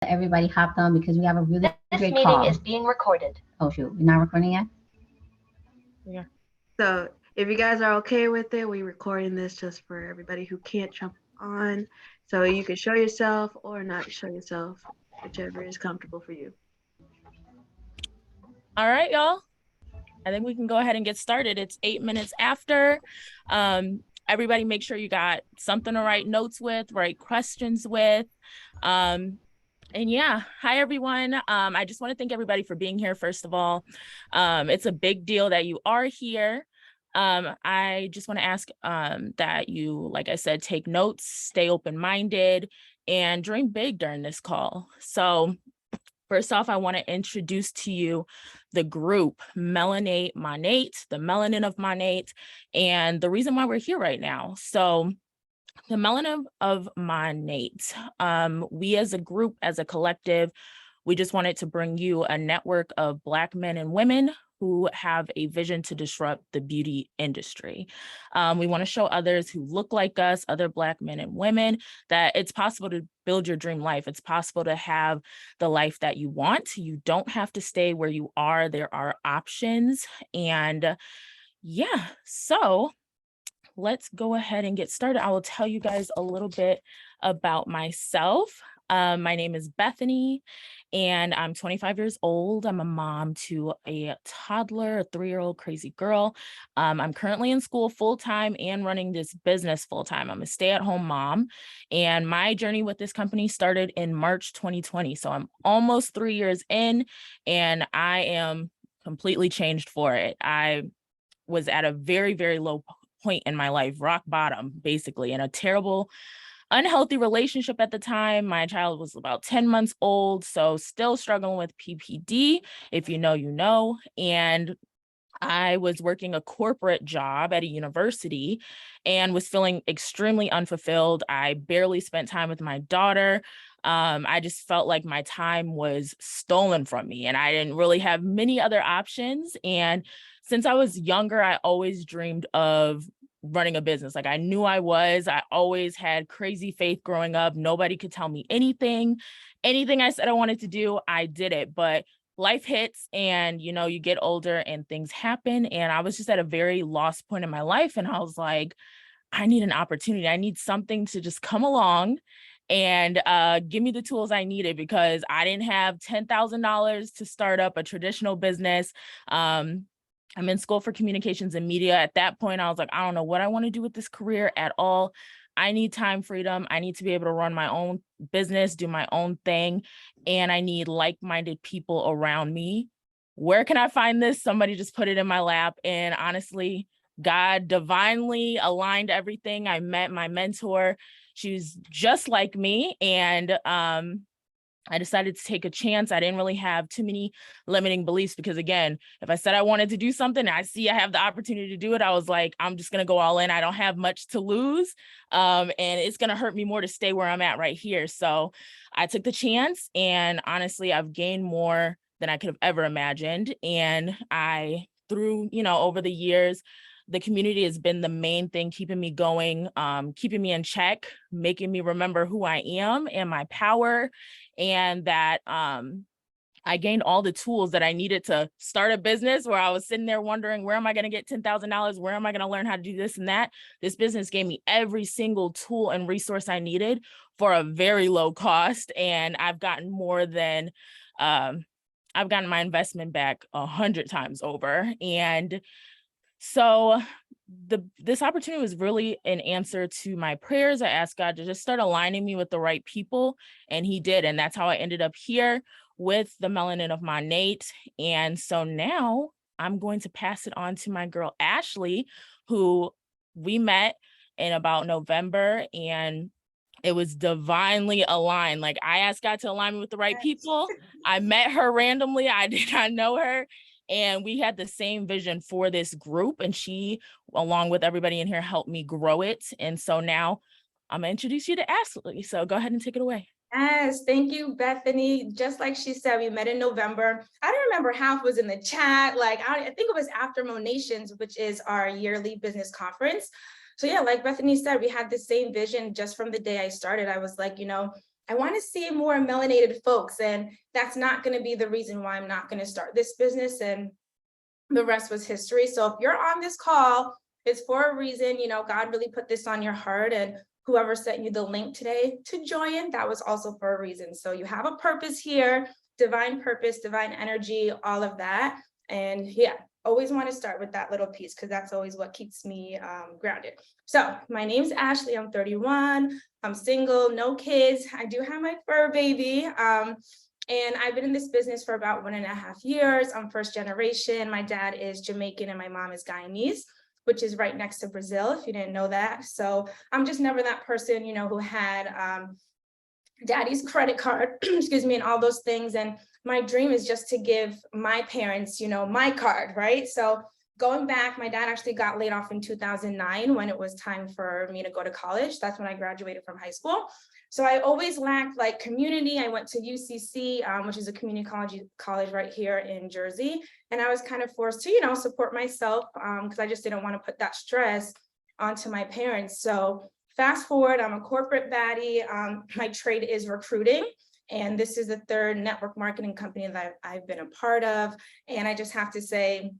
Everybody hopped on because we have a really This great meeting call. is being recorded. Oh shoot, we're not recording yet? Yeah. So if you guys are okay with it, we're recording this just for everybody who can't jump on. So you can show yourself or not show yourself, whichever is comfortable for you. All right, y'all. I think we can go ahead and get started. It's 8 minutes after. Everybody make sure you got something to write notes with, write questions with. And yeah, hi everyone. I just want to thank everybody for being here, first of all. It's a big deal that you are here. I just want to ask that you, like I said, take notes, stay open-minded, and dream big during this call. So first off, I want to introduce to you the group Melanate Monate, the melanin of Monate, and the reason why we're here right now. So the melanin of Monate, we as a group, as a collective, we just wanted to bring you a network of Black men and women who have a vision to disrupt the beauty industry. We want to show others who look like us, other Black men and women, that it's possible to build your dream life. It's possible to have the life that you want. You don't have to stay where you are. There are options. And yeah, so let's go ahead and get started. I will tell you guys a little bit about myself. My name is Bethany, and I'm 25 years old. I'm a mom to a toddler, a 3-year-old crazy girl. I'm currently in school full-time and running this business full-time. I'm a stay-at-home mom, and my journey with this company started in March 2020. So I'm almost 3 years in, and I am completely changed for it. I was at a very, very low point in my life, rock bottom, basically, in a terrible, unhealthy relationship at the time. My child was about 10 months old, so still struggling with PPD. If you know, you know. And I was working a corporate job at a university and was feeling extremely unfulfilled. I barely spent time with my daughter. I just felt like my time was stolen from me and I didn't really have many other options. And since I was younger, I always dreamed of running a business. Like I knew I always had crazy faith growing up. Nobody could tell me anything. Anything I said I wanted to do, I did it. But life hits and, you know, you get older and things happen. And I was just at a very lost point in my life. And I was like, I need an opportunity. I need something to just come along and give me the tools I needed because I didn't have $10,000 to start up a traditional business. I'm in school for communications and media. At that point, I was like, I don't know what I want to do with this career at all. I need time freedom. I need to be able to run my own business, do my own thing. And I need like-minded people around me. Where can I find this? Somebody just put it in my lap. And honestly, God divinely aligned everything. I met my mentor. She was just like me. And I decided to take a chance. I didn't really have too many limiting beliefs because again, if I said I wanted to do something, I have the opportunity to do it. I was like, I'm just going to go all in. I don't have much to lose. And it's going to hurt me more to stay where I'm at right here. So I took the chance and honestly, I've gained more than I could have ever imagined. And through, over the years, the community has been the main thing keeping me going, keeping me in check, making me remember who I am and my power, and that I gained all the tools that I needed to start a business where I was sitting there wondering, where am I going to get $10,000? Where am I going to learn how to do this and that? This business gave me every single tool and resource I needed for a very low cost. And I've gotten I've gotten my investment back 100 times over. And so this opportunity was really an answer to my prayers. I asked God to just start aligning me with the right people, and he did. And that's how I ended up here with the melanin of Monate. And so now I'm going to pass it on to my girl, Ashley, who we met in about November, and it was divinely aligned. Like I asked God to align me with the right people. I met her randomly. I did not know her. And we had the same vision for this group. And she, along with everybody in here, helped me grow it. And so now I'm going to introduce you to Ashley. So go ahead and take it away. Yes, thank you, Bethany. Just like she said, we met in November. I don't remember half was in the chat. Like, I think it was after Monations, which is our yearly business conference. So yeah, like Bethany said, we had the same vision just from the day I started. I was like, I want to see more melanated folks, and that's not going to be the reason why I'm not going to start this business. And the rest was history. So if you're on this call, it's for a reason. You know, God really put this on your heart, and whoever sent you the link today to join, that was also for a reason. So you have a purpose here, divine purpose, divine energy, all of that. And yeah, always want to start with that little piece, because that's always what keeps me grounded. So my name's Ashley. I'm 31. I'm single, no kids. I do have my fur baby. And I've been in this business for about 1.5 years. I'm first generation. My dad is Jamaican and my mom is Guyanese, which is right next to Brazil, if you didn't know that. So I'm just never that person, you know, who had daddy's credit card, excuse me, and all those things. And my dream is just to give my parents, you know, my card, right? So going back, my dad actually got laid off in 2009 when it was time for me to go to college. That's when I graduated from high school. So I always lacked like community. I went to UCC, which is a community college right here in Jersey. And I was kind of forced to, you know, support myself because I just didn't want to put that stress onto my parents. So fast forward, I'm a corporate baddie. My trade is recruiting. And this is the third network marketing company that I've been a part of. And I just have to say,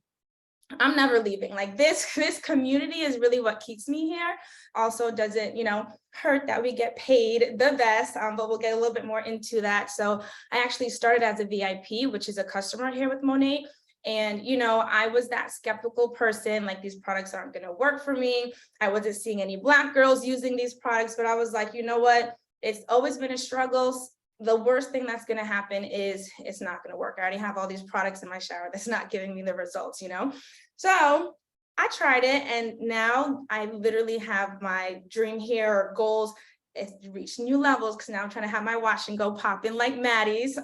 I'm never leaving. Like this community is really what keeps me here. Also doesn't, you know, hurt that we get paid the best, but we'll get a little bit more into that. So I actually started as a VIP, which is a customer here with Monat. And, you know, I was that skeptical person, like these products aren't going to work for me. I wasn't seeing any Black girls using these products, but I was like, you know what? It's always been a struggle. The worst thing that's going to happen is it's not going to work. I already have all these products in my shower that's not giving me the results, you know? So I tried it, and now I literally have my dream here, or goals is to reach new levels, because now I'm trying to have my wash and go popping like Maddie's.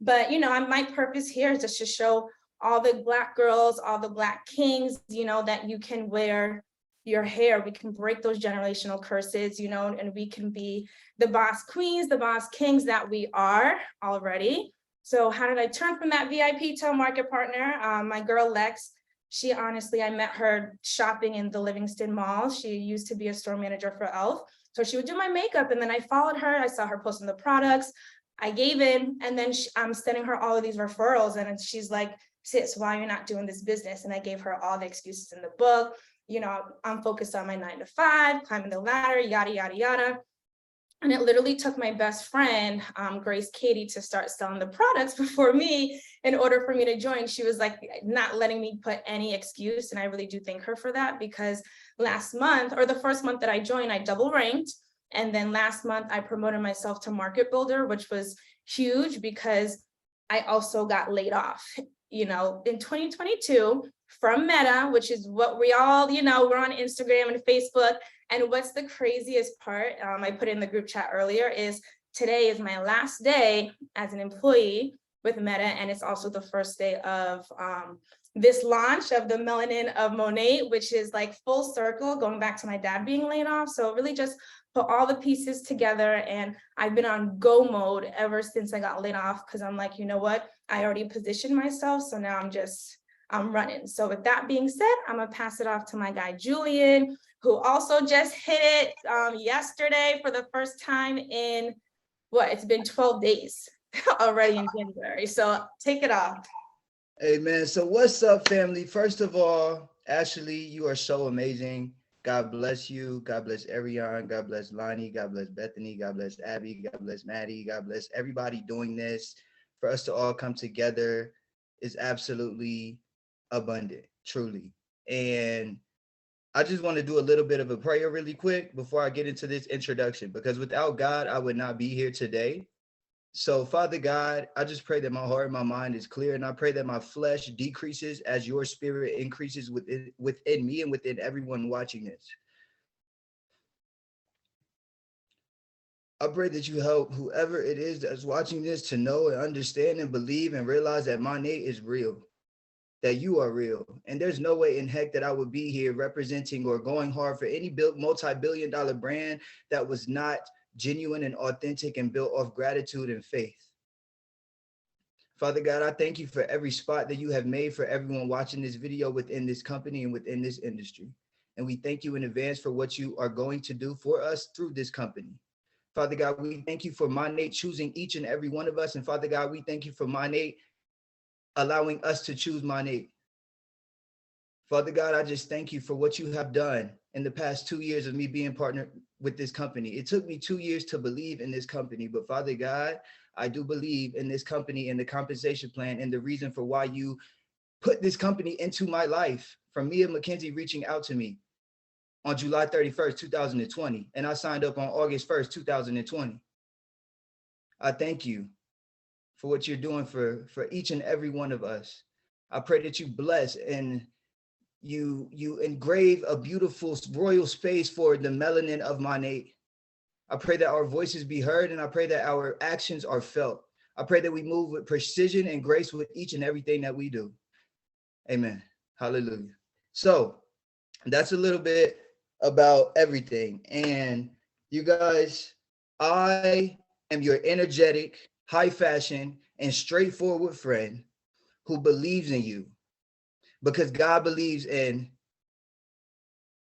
But, you know, my purpose here is just to show all the Black girls, all the Black kings, you know, that you can wear your hair. We can break those generational curses, you know, and we can be the boss queens, the boss kings that we are already. So how did I turn from that VIP to a market partner? My girl Lex, she honestly, I met her shopping in the Livingston Mall. She used to be a store manager for e.l.f. So she would do my makeup, and then I followed her. I saw her posting the products. I gave in, and then I'm sending her all of these referrals, and she's like, sis, why are you not doing this business? And I gave her all the excuses in the book. You know, I'm focused on my 9 to 5, climbing the ladder, yada, yada, yada. And it literally took my best friend, Grace Katie, to start selling the products before me in order for me to join. She was like not letting me put any excuse. And I really do thank her for that, because last month, or the first month that I joined, I double ranked. And then last month I promoted myself to market builder, which was huge because I also got laid off, you know, in 2022 from Meta, which is what we all, you know, we're on Instagram and Facebook. And what's the craziest part, I put in the group chat earlier, is today is my last day as an employee with Meta. And it's also the first day of this launch of the Melanin of Monat, which is like full circle, going back to my dad being laid off. So really just put all the pieces together. And I've been on go mode ever since I got laid off, because I'm like, you know what, I already positioned myself. So now I'm running. So with that being said, I'm gonna pass it off to my guy, Julian, who also just hit it yesterday for the first time in it's been 12 days already in January. So take it off. Hey man, so what's up, family? First of all, Ashley, you are so amazing. God bless you. God bless Ariane. God bless Lonnie. God bless Bethany. God bless Abby. God bless Maddie. God bless everybody doing this. For us to all come together is absolutely abundant, truly. And I just want to do a little bit of a prayer really quick before I get into this introduction, because without God, I would not be here today. So Father God, I just pray that my heart and my mind is clear, and I pray that my flesh decreases as your spirit increases within me and within everyone watching this. I pray that you help whoever it is that's watching this to know and understand and believe and realize that Monat is real, that you are real. And there's no way in heck that I would be here representing or going hard for any multi-billion-dollar brand that was not genuine and authentic and built off gratitude and faith. Father God, I thank you for every spot that you have made for everyone watching this video within this company and within this industry. And we thank you in advance for what you are going to do for us through this company. Father God, we thank you for Monate choosing each and every one of us. And Father God, we thank you for Monate allowing us to choose Monate. Father God, I just thank you for what you have done in the past 2 years of me being partnered with this company. It took me 2 years to believe in this company, but Father God, I do believe in this company and the compensation plan and the reason for why you put this company into my life, from Mia McKenzie reaching out to me on July 31st, 2020, and I signed up on August 1st, 2020. I thank you for what you're doing for each and every one of us. I pray that you bless and you engrave a beautiful royal space for the melanin of Monate. I pray that our voices be heard, and I pray that our actions are felt. I pray that we move with precision and grace with each and everything that we do. Amen. Hallelujah. So that's a little bit about everything. And you guys, I am your energetic, high fashion, and straightforward friend who believes in you because God believes in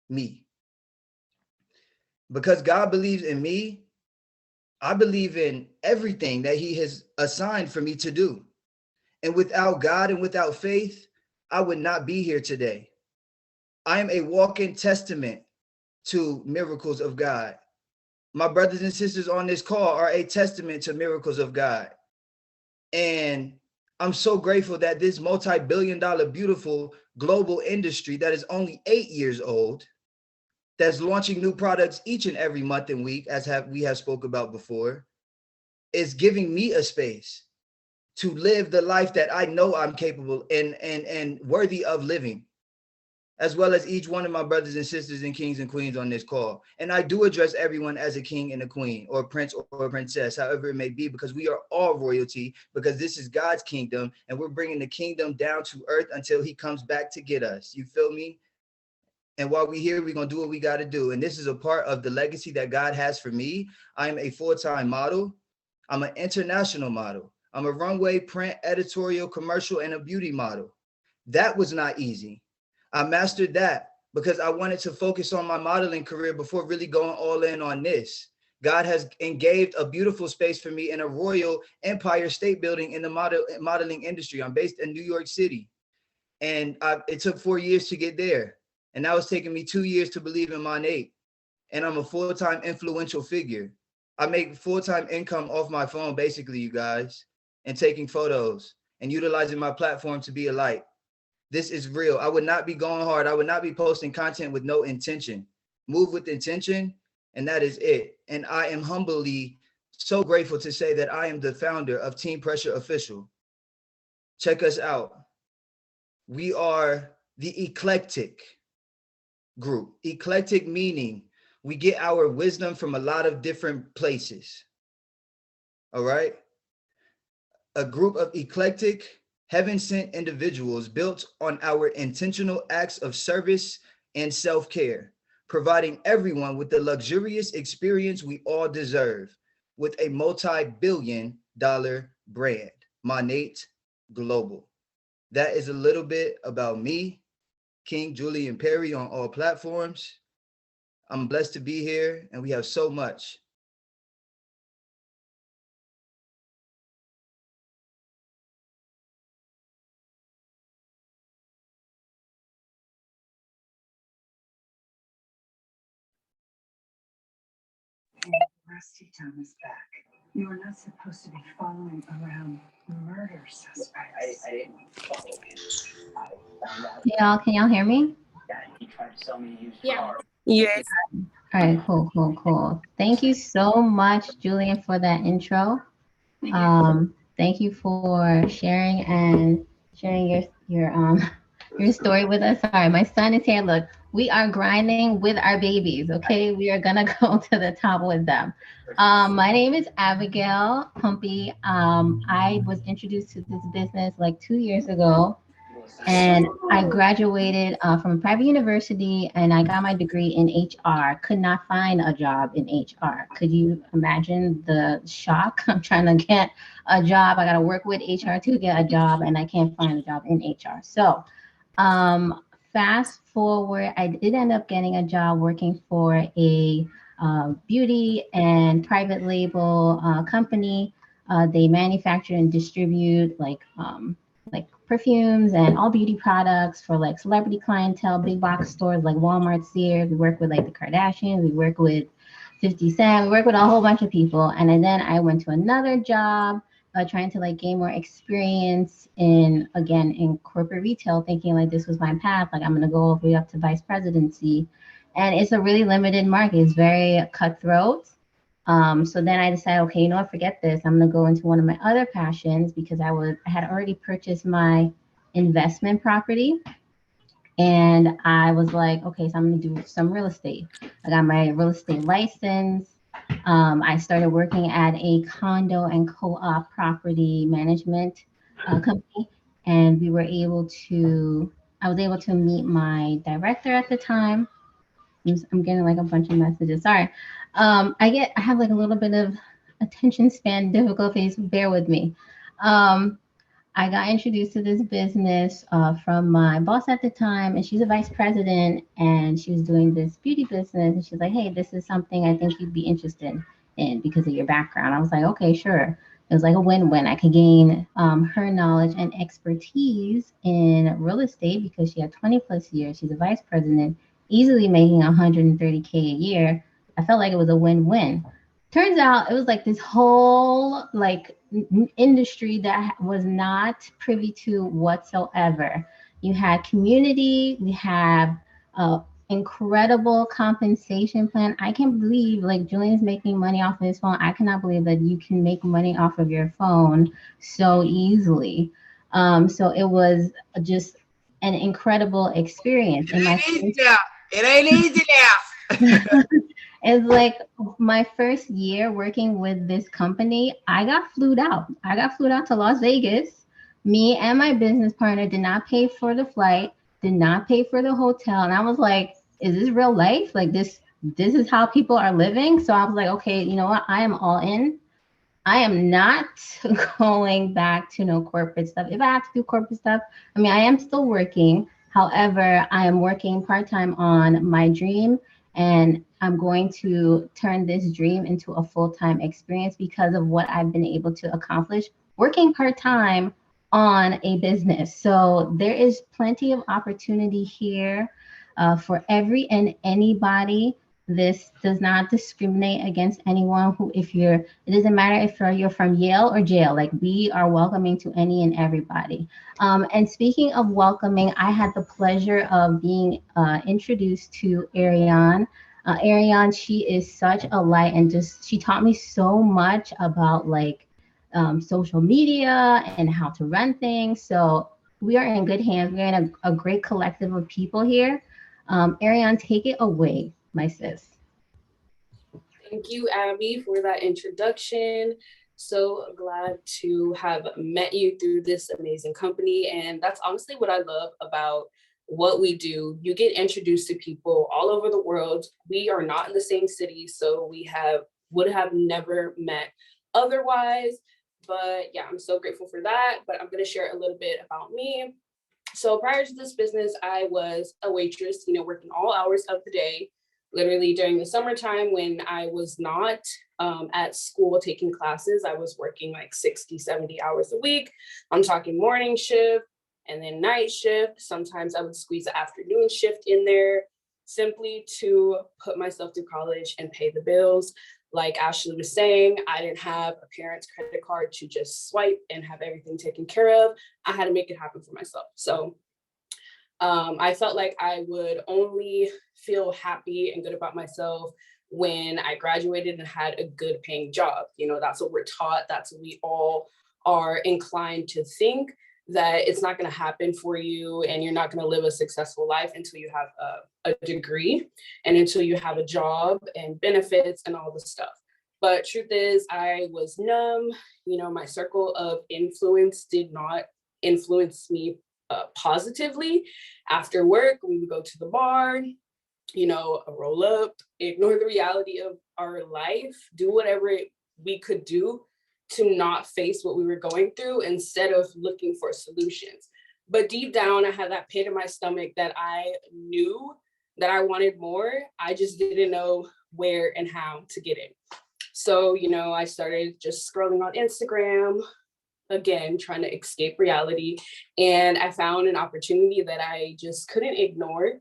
me. Because God believes in me, I believe in everything that he has assigned for me to do. And without God and without faith, I would not be here today. I am a walking testament to miracles of God. My brothers and sisters on this call are a testament to miracles of God. And I'm so grateful that this multi-billion-dollar beautiful global industry that is only 8 years old, that's launching new products each and every month and week, as we have spoke about before, is giving me a space to live the life that I know I'm capable and worthy of living, as well as each one of my brothers and sisters and kings and queens on this call. And I do address everyone as a king and a queen, or a prince or a princess, however it may be, because we are all royalty, because this is God's kingdom, and we're bringing the kingdom down to earth until he comes back to get us. You feel me? And while we're here, we're going to do what we got to do. And this is a part of the legacy that God has for me. I'm a full-time model. I'm an international model. I'm a runway, print, editorial, commercial, and a beauty model. That was not easy. I mastered that because I wanted to focus on my modeling career before really going all in on this. God has engaged a beautiful space for me in a royal Empire State Building in the modeling industry. I'm based in New York City. And it took 4 years to get there. And now it's taking me 2 years to believe in Monate. And I'm a full-time influential figure. I make full-time income off my phone, basically, you guys, and taking photos and utilizing my platform to be a light. This is real. I would not be going hard. I would not be posting content with no intention. Move with intention, and that is it. And I am humbly so grateful to say that I am the founder of Team Pressure Official. Check us out. We are the eclectic group. Eclectic meaning we get our wisdom from a lot of different places. All right. A group of eclectic, heaven-sent individuals built on our intentional acts of service and self-care, providing everyone with the luxurious experience we all deserve with a multi-billion-dollar brand, Monate Global. That is a little bit about me, King Julian Perry, on all platforms. I'm blessed to be here, and we have so much. Rusty Thomas back. You are not supposed to be following around murder suspects. I didn't follow him. I found out Can y'all hear me? that he tried to sell me a used Yeah. car. Yes. All right, cool. Thank you so much, Julian, for that intro. Thank you for sharing your story with us. Sorry, my son is here. Look, we are grinding with our babies. Okay, we are gonna go to the top with them. My name is Abigail Pumpy. I was introduced to this business like 2 years ago. And I graduated from a private university, and I got my degree in HR. Could not find a job in HR. Could you imagine the shock? I'm trying to get a job. I got to work with HR to get a job, and I can't find a job in HR. So fast forward, I did end up getting a job working for a beauty and private label company. They manufacture and distribute like perfumes and all beauty products for like celebrity clientele, big box stores like Walmart, Sears. We work with like the Kardashians. We work with 50 Cent. We work with a whole bunch of people. And then I went to another job trying to like gain more experience in corporate retail, thinking like this was my path. Like I'm gonna go all the way up to vice presidency. And it's a really limited market. It's very cutthroat. So then I decided, okay, you know what, forget this. I'm gonna go into one of my other passions because I had already purchased my investment property. And I was like, okay, so I'm gonna do some real estate. I got my real estate license. I started working at a condo and co-op property management company, and I was able to meet my director at the time. I'm getting like a bunch of messages. Sorry. I have like a little bit of attention span difficulties. Bear with me. Um, I got introduced to this business from my boss at the time, and she's a vice president, and she was doing this beauty business. And she's like, "Hey, this is something I think you'd be interested in because of your background." I was like, "Okay, sure." It was like a win-win. I could gain her knowledge and expertise in real estate because she had 20 plus years. She's a vice president, easily making 130K a year. I felt like it was a win-win. Turns out it was like this whole like industry that was not privy to whatsoever. You had community, we have incredible compensation plan. I can't believe like Julian's making money off of his phone. I cannot believe that you can make money off of your phone so easily. So it was just an incredible experience. It ain't easy now. It ain't easy now. It's like my first year working with this company, I got flued out. I got flued out to Las Vegas. Me and my business partner did not pay for the flight, did not pay for the hotel. And I was like, is this real life? Like this is how people are living. So I was like, okay, you know what? I am all in. I am not going back to no corporate stuff. If I have to do corporate stuff, I mean, I am still working. However, I am working part-time on my dream, and I'm going to turn this dream into a full-time experience because of what I've been able to accomplish working part-time on a business. So there is plenty of opportunity here for every and anybody. This does not discriminate against anyone who, it doesn't matter if you're from Yale or jail, like we are welcoming to any and everybody. And speaking of welcoming, I had the pleasure of being introduced to Ariane. Ariane, she is such a light and she taught me so much about like social media and how to run things. So we are in good hands. We're in a great collective of people here. Ariane, take it away, my sis. Thank you, Abby, for that introduction. So glad to have met you through this amazing company. And that's honestly what I love about what we do. You get introduced to people all over the world. We are not in the same city, so would have never met otherwise. But yeah, I'm so grateful for that. But I'm going to share a little bit about me. So prior to this business, I was a waitress, working all hours of the day. Literally during the summertime when I was not at school taking classes, I was working like 60, 70 hours a week. I'm talking morning shift and then night shift. Sometimes I would squeeze the afternoon shift in there simply to put myself through college and pay the bills. Like Ashley was saying, I didn't have a parent's credit card to just swipe and have everything taken care of. I had to make it happen for myself. So I felt like I would only feel happy and good about myself when I graduated and had a good paying job. That's what we're taught. That's what we all are inclined to think, that it's not going to happen for you and you're not going to live a successful life until you have a degree and until you have a job and benefits and all the stuff. But truth is, I was numb. My circle of influence did not influence me positively. After work, we would go to the bar, roll up, ignore the reality of our life, do whatever we could do to not face what we were going through instead of looking for solutions. But deep down, I had that pit in my stomach that I knew that I wanted more. I just didn't know where and how to get it. So, you know, I started just scrolling on Instagram, again, trying to escape reality. And I found an opportunity that I just couldn't ignore.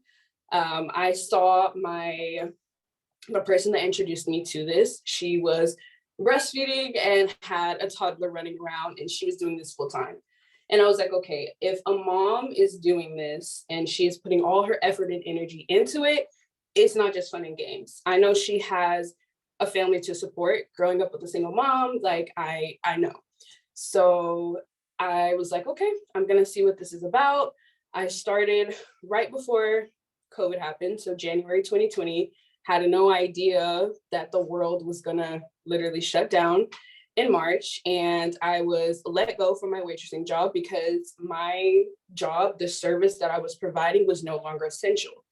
I saw the person that introduced me to this, she was breastfeeding and had a toddler running around, and she was doing this full time. And I was like, okay, if a mom is doing this and she is putting all her effort and energy into it, it's not just fun and games. I know she has a family to support. Growing up with a single mom, like I know. So I was like, okay, I'm gonna see what this is about. I started right before COVID happened, so January 2020, had no idea that the world was gonna literally shut down in March. And I was let go from my waitressing job because my job, the service that I was providing, was no longer essential.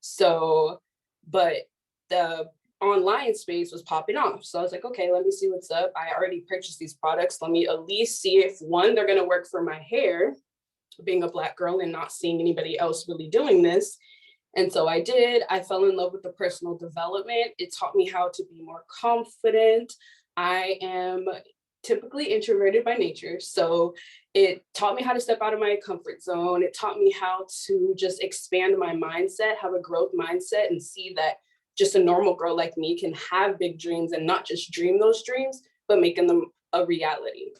So, but the online space was popping off. So I was like, okay, let me see what's up. I already purchased these products. Let me at least see if one, they're gonna work for my hair, being a Black girl and not seeing anybody else really doing this. And so I did. I fell in love with the personal development. It taught me how to be more confident. I am typically introverted by nature. So it taught me how to step out of my comfort zone. It taught me how to just expand my mindset, have a growth mindset, and see that just a normal girl like me can have big dreams and not just dream those dreams, but making them a reality.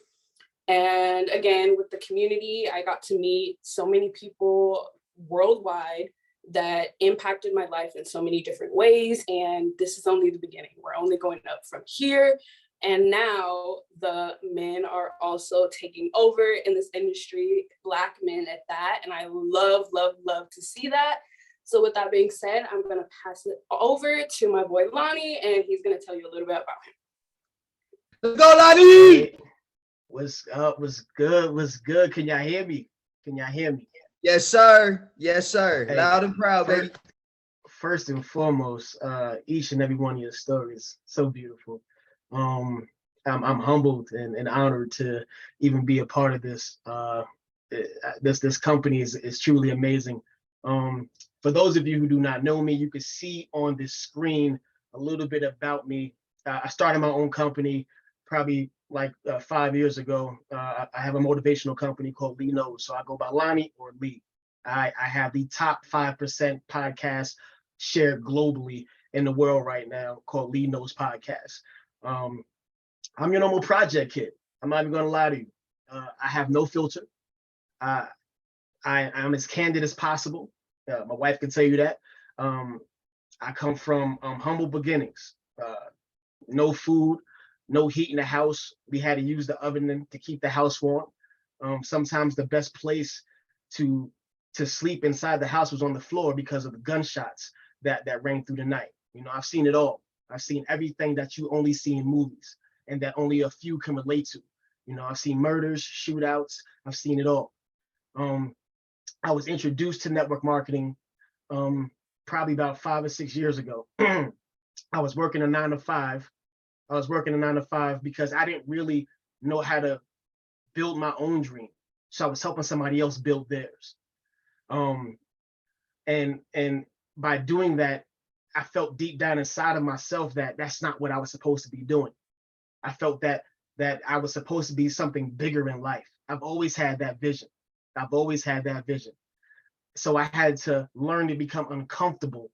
And again, with the community, I got to meet so many people worldwide that impacted my life in so many different ways. And this is only the beginning. We're only going up from here. And now the men are also taking over in this industry, Black men at that. And I love, love, love to see that. So with that being said, I'm gonna pass it over to my boy Lonnie, and he's gonna tell you a little bit about him. Let's go, Lonnie! Hey, what's up? What's good? What's good? Can y'all hear me? Can y'all hear me? Yes, sir. Yes, sir. Hey, Loud and proud, baby. First and foremost, each and every one of your stories, so beautiful. I'm humbled and honored to even be a part of this. This company is truly amazing. For those of you who do not know me, you can see on this screen a little bit about me. I started my own company probably like 5 years ago. I have a motivational company called Lee Knows. So I go by Lonnie or Lee. I have the top 5% podcast shared globally in the world right now called Lee Knows Podcast. I'm your normal project kid. I'm not even gonna lie to you. I have no filter. I'm as candid as possible. My wife can tell you that. I come from humble beginnings. No food, no heat in the house. We had to use the oven to keep the house warm. Sometimes the best place to sleep inside the house was on the floor because of the gunshots that rang through the night. You know, I've seen it all. I've seen everything that you only see in movies and that only a few can relate to. You know, I've seen murders, shootouts. I've seen it all. I was introduced to network marketing probably about 5 or 6 years ago. I was working a 9 to 5. I was working a 9 to 5 because I didn't really know how to build my own dream. So I was helping somebody else build theirs. And by doing that, I felt deep down inside of myself that that's not what I was supposed to be doing. I felt that I was supposed to be something bigger in life. I've always had that vision. I've always had that vision. So I had to learn to become uncomfortable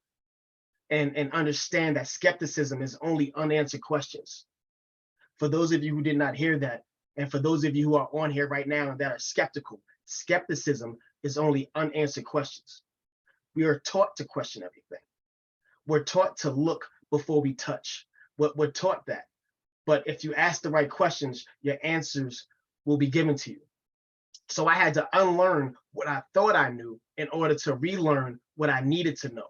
and understand that skepticism is only unanswered questions. For those of you who did not hear that, and for those of you who are on here right now that are skeptical, skepticism is only unanswered questions. We are taught to question everything. We're taught to look before we touch. We're taught that. But if you ask the right questions, your answers will be given to you. So I had to unlearn what I thought I knew in order to relearn what I needed to know.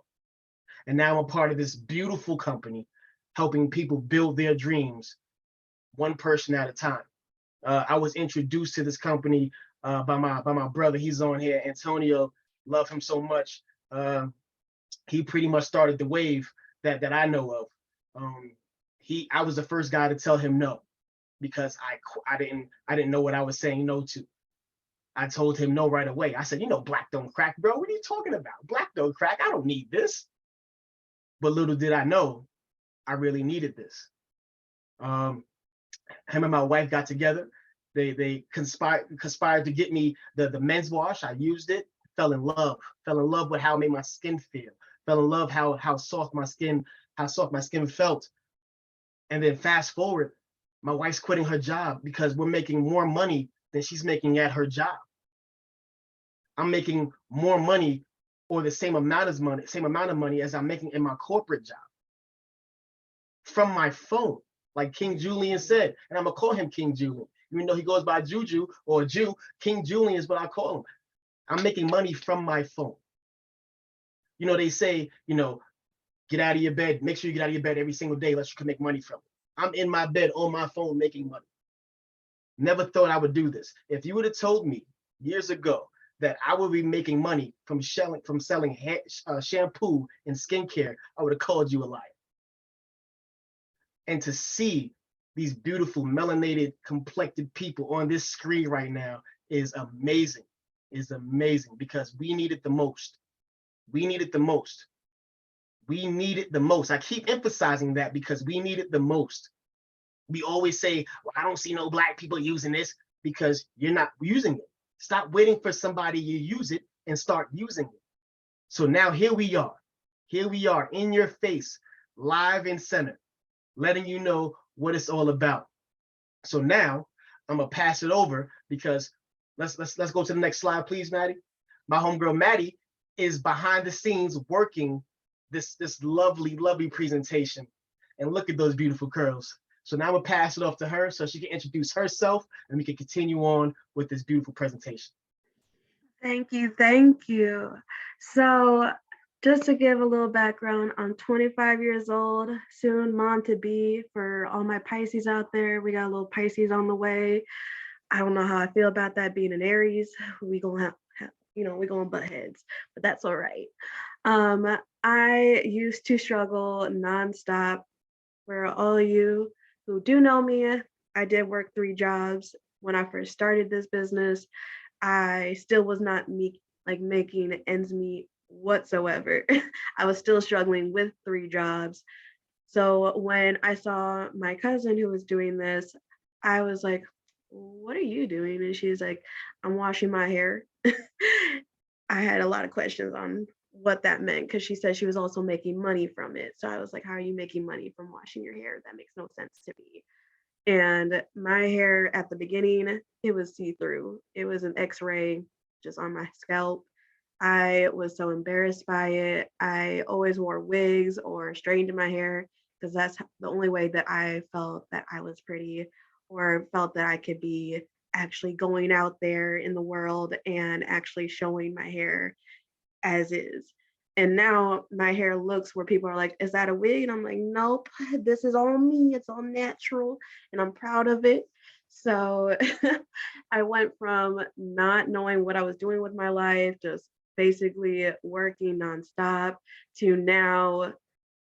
And now I'm a part of this beautiful company, helping people build their dreams one person at a time. I was introduced to this company by my brother. He's on here, Antonio. Love him so much. He pretty much started the wave that I know of. I was the first guy to tell him no, because I didn't know what I was saying no to. I told him no right away. I said, black don't crack, bro. What are you talking about? Black don't crack. I don't need this. But little did I know I really needed this. Him and my wife got together. They conspired to get me the men's wash. I used it, fell in love with how it made my skin feel, fell in love how soft my skin felt. And then fast forward, my wife's quitting her job because we're making more money than she's making at her job. I'm making more money or the same amount of money as I'm making in my corporate job from my phone, like King Julian said. And I'm gonna call him King Julian. Even though he goes by Juju or Jew, King Julian is what I call him. I'm making money from my phone. You know, they say, you know, get out of your bed. Make sure you get out of your bed every single day unless you can make money from it. I'm in my bed on my phone making money. Never thought I would do this. If you would have told me years ago that I would be making money from selling shampoo and skincare, I would have called you a liar. And to see these beautiful melanated complected people on this screen right now is amazing, because we need it the most. We need it the most. We need it the most. I keep emphasizing that because we need it the most. We always say, well, I don't see no Black people using this, because you're not using it. Stop waiting for somebody to use it and start using it. So now here we are in your face, live and center, letting you know what it's all about. So now I'm gonna pass it over, because let's go to the next slide, please, Maddie. My homegirl Maddie is behind the scenes working this lovely presentation. And look at those beautiful curls. So now we'll pass it off to her so she can introduce herself and we can continue on with this beautiful presentation. Thank you, thank you. So just to give a little background, I'm 25 years old, soon mom to be. For all my Pisces out there, we got a little Pisces on the way. I don't know how I feel about that being an Aries. We gonna have we gonna butt heads, but that's all right. I used to struggle nonstop. For all of you who do know me, I did work 3 jobs when I first started this business. I still was not making ends meet whatsoever. I was still struggling with 3 jobs. So when I saw my cousin who was doing this, I was like, what are you doing? And she's like, I'm washing my hair. I had a lot of questions on what that meant, because she said she was also making money from it. So I was like, how are you making money from washing your hair? That makes no sense to me. And my hair at the beginning, it was see-through. It was an x-ray just on my scalp. I was so embarrassed by it. I always wore wigs or straightened my hair, because that's the only way that I felt that I was pretty, or felt that I could be actually going out there in the world and actually showing my hair as is. And now my hair looks where people are like, is that a wig? And I'm like, nope, this is all me. It's all natural and I'm proud of it. So I went from not knowing what I was doing with my life, just basically working nonstop, to now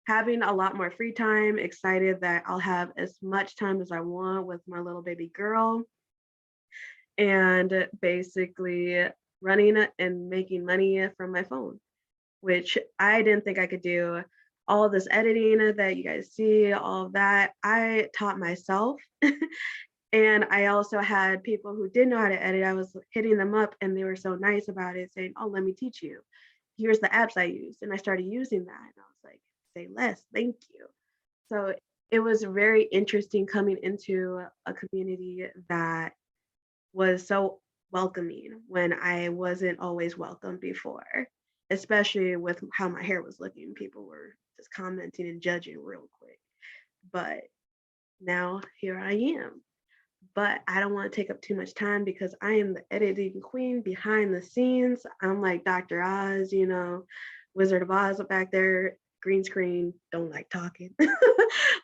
having a lot more free time, excited that I'll have as much time as I want with my little baby girl, and basically running and making money from my phone, which I didn't think I could do. All this editing that you guys see, all of that, I taught myself. And I also had people who didn't know how to edit. I was hitting them up and they were so nice about it, saying, oh, let me teach you. Here's the apps I use. And I started using that. And I was like, say less, thank you. So it was very interesting coming into a community that was so welcoming when I wasn't always welcome before, especially with how my hair was looking. People were just commenting and judging real quick. But now here I am. But I don't want to take up too much time, because I am the editing queen behind the scenes. I'm like Dr. Oz, Wizard of Oz back there, green screen, don't like talking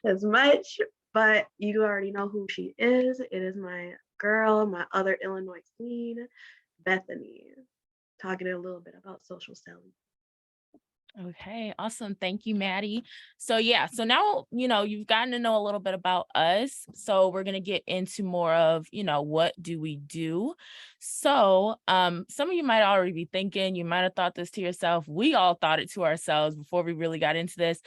as much, but you already know who she is. It is my girl, my other Illinois queen, Bethany, talking a little bit about social selling. Okay, awesome. Thank you, Maddie. So so now, you've gotten to know a little bit about us. So we're going to get into more of, what do we do? So some of you might already be thinking, you might have thought this to yourself. We all thought it to ourselves before we really got into this.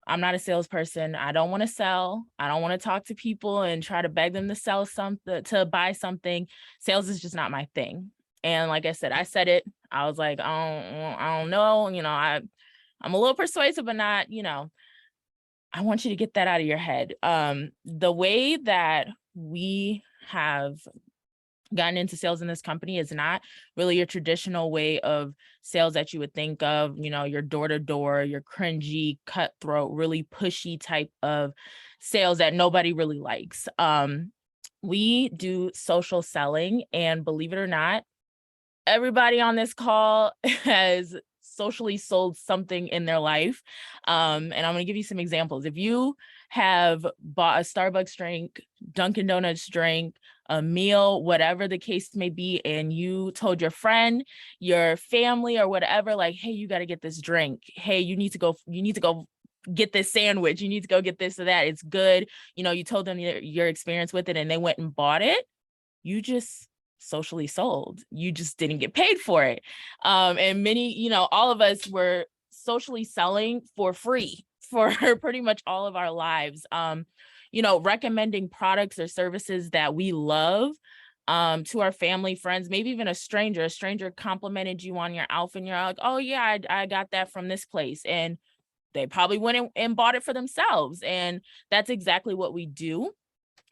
I'm not a salesperson. I don't want to sell. I don't want to talk to people and try to beg them to sell something, to buy something. Sales is just not my thing. And like I said it. I was like, I don't know. I'm a little persuasive, but not, I want you to get that out of your head. The way that we have gotten into sales in this company is not really a traditional way of sales that you would think of, your door-to-door, your cringy, cutthroat, really pushy type of sales that nobody really likes. We do social selling, and believe it or not, everybody on this call has socially sold something in their life. And I'm going to give you some examples. If you have bought a Starbucks drink, Dunkin' Donuts drink, a meal, whatever the case may be, and you told your friend, your family, or whatever, like, hey, you got to get this drink. Hey, you need to go get this sandwich. You need to go get this or that. It's good. You told them your experience with it and they went and bought it. You just socially sold. You just didn't get paid for it. And many, all of us were socially selling for free for pretty much all of our lives. Recommending products or services that we love to our family, friends, maybe even a stranger. A stranger complimented you on your outfit and you're like, oh yeah, I got that from this place. And they probably went and bought it for themselves. And that's exactly what we do.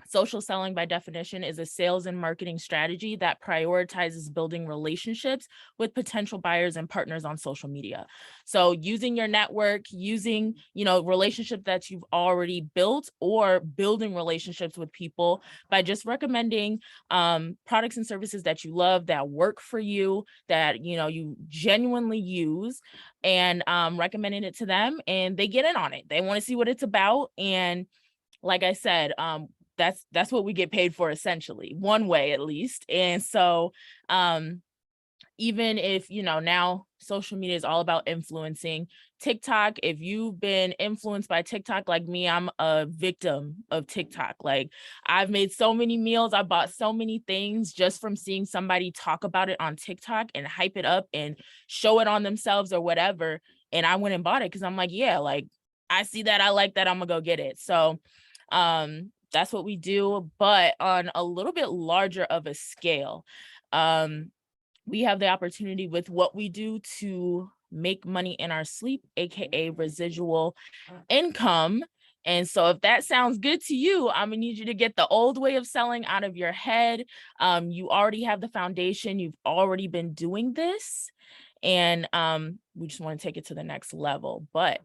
Social selling, by definition, is a sales and marketing strategy that prioritizes building relationships with potential buyers and partners on social media. So using your network, using, relationships that you've already built, or building relationships with people by just recommending products and services that you love, that work for you, that, you genuinely use, and recommending it to them, and they get in on it. They want to see what it's about. And like I said, that's what we get paid for, essentially, one way at least. And so even if, now social media is all about influencing. TikTok, if you've been influenced by TikTok like me, I'm a victim of TikTok. Like, I've made so many meals, I bought so many things just from seeing somebody talk about it on TikTok and hype it up and show it on themselves or whatever. And I went and bought it because I'm like, yeah, like, I see that, I like that, I'm gonna go get it. So that's what we do, but on a little bit larger of a scale. We have the opportunity with what we do to make money in our sleep, aka residual income. And so if that sounds good to you, I'm gonna need you to get the old way of selling out of your head. You already have the foundation, you've already been doing this, and we just want to take it to the next level. But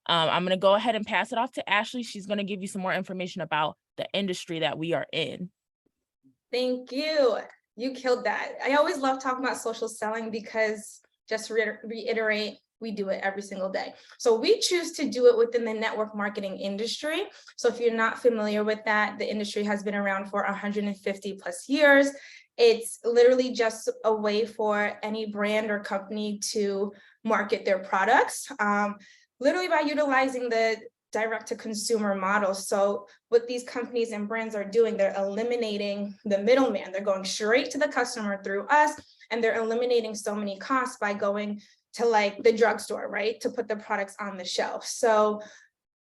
I'm going to go ahead and pass it off to Ashley. She's going to give you some more information about the industry that we are in. Thank you. You killed that. I always love talking about social selling because, just to reiterate, we do it every single day. So we choose to do it within the network marketing industry. So if you're not familiar with that, the industry has been around for 150 plus years. It's literally just a way for any brand or company to market their products, literally by utilizing the direct-to-consumer model. So what these companies and brands are doing, they're eliminating the middleman. They're going straight to the customer through us, and they're eliminating so many costs by going to like the drugstore, right, to put the products on the shelf. So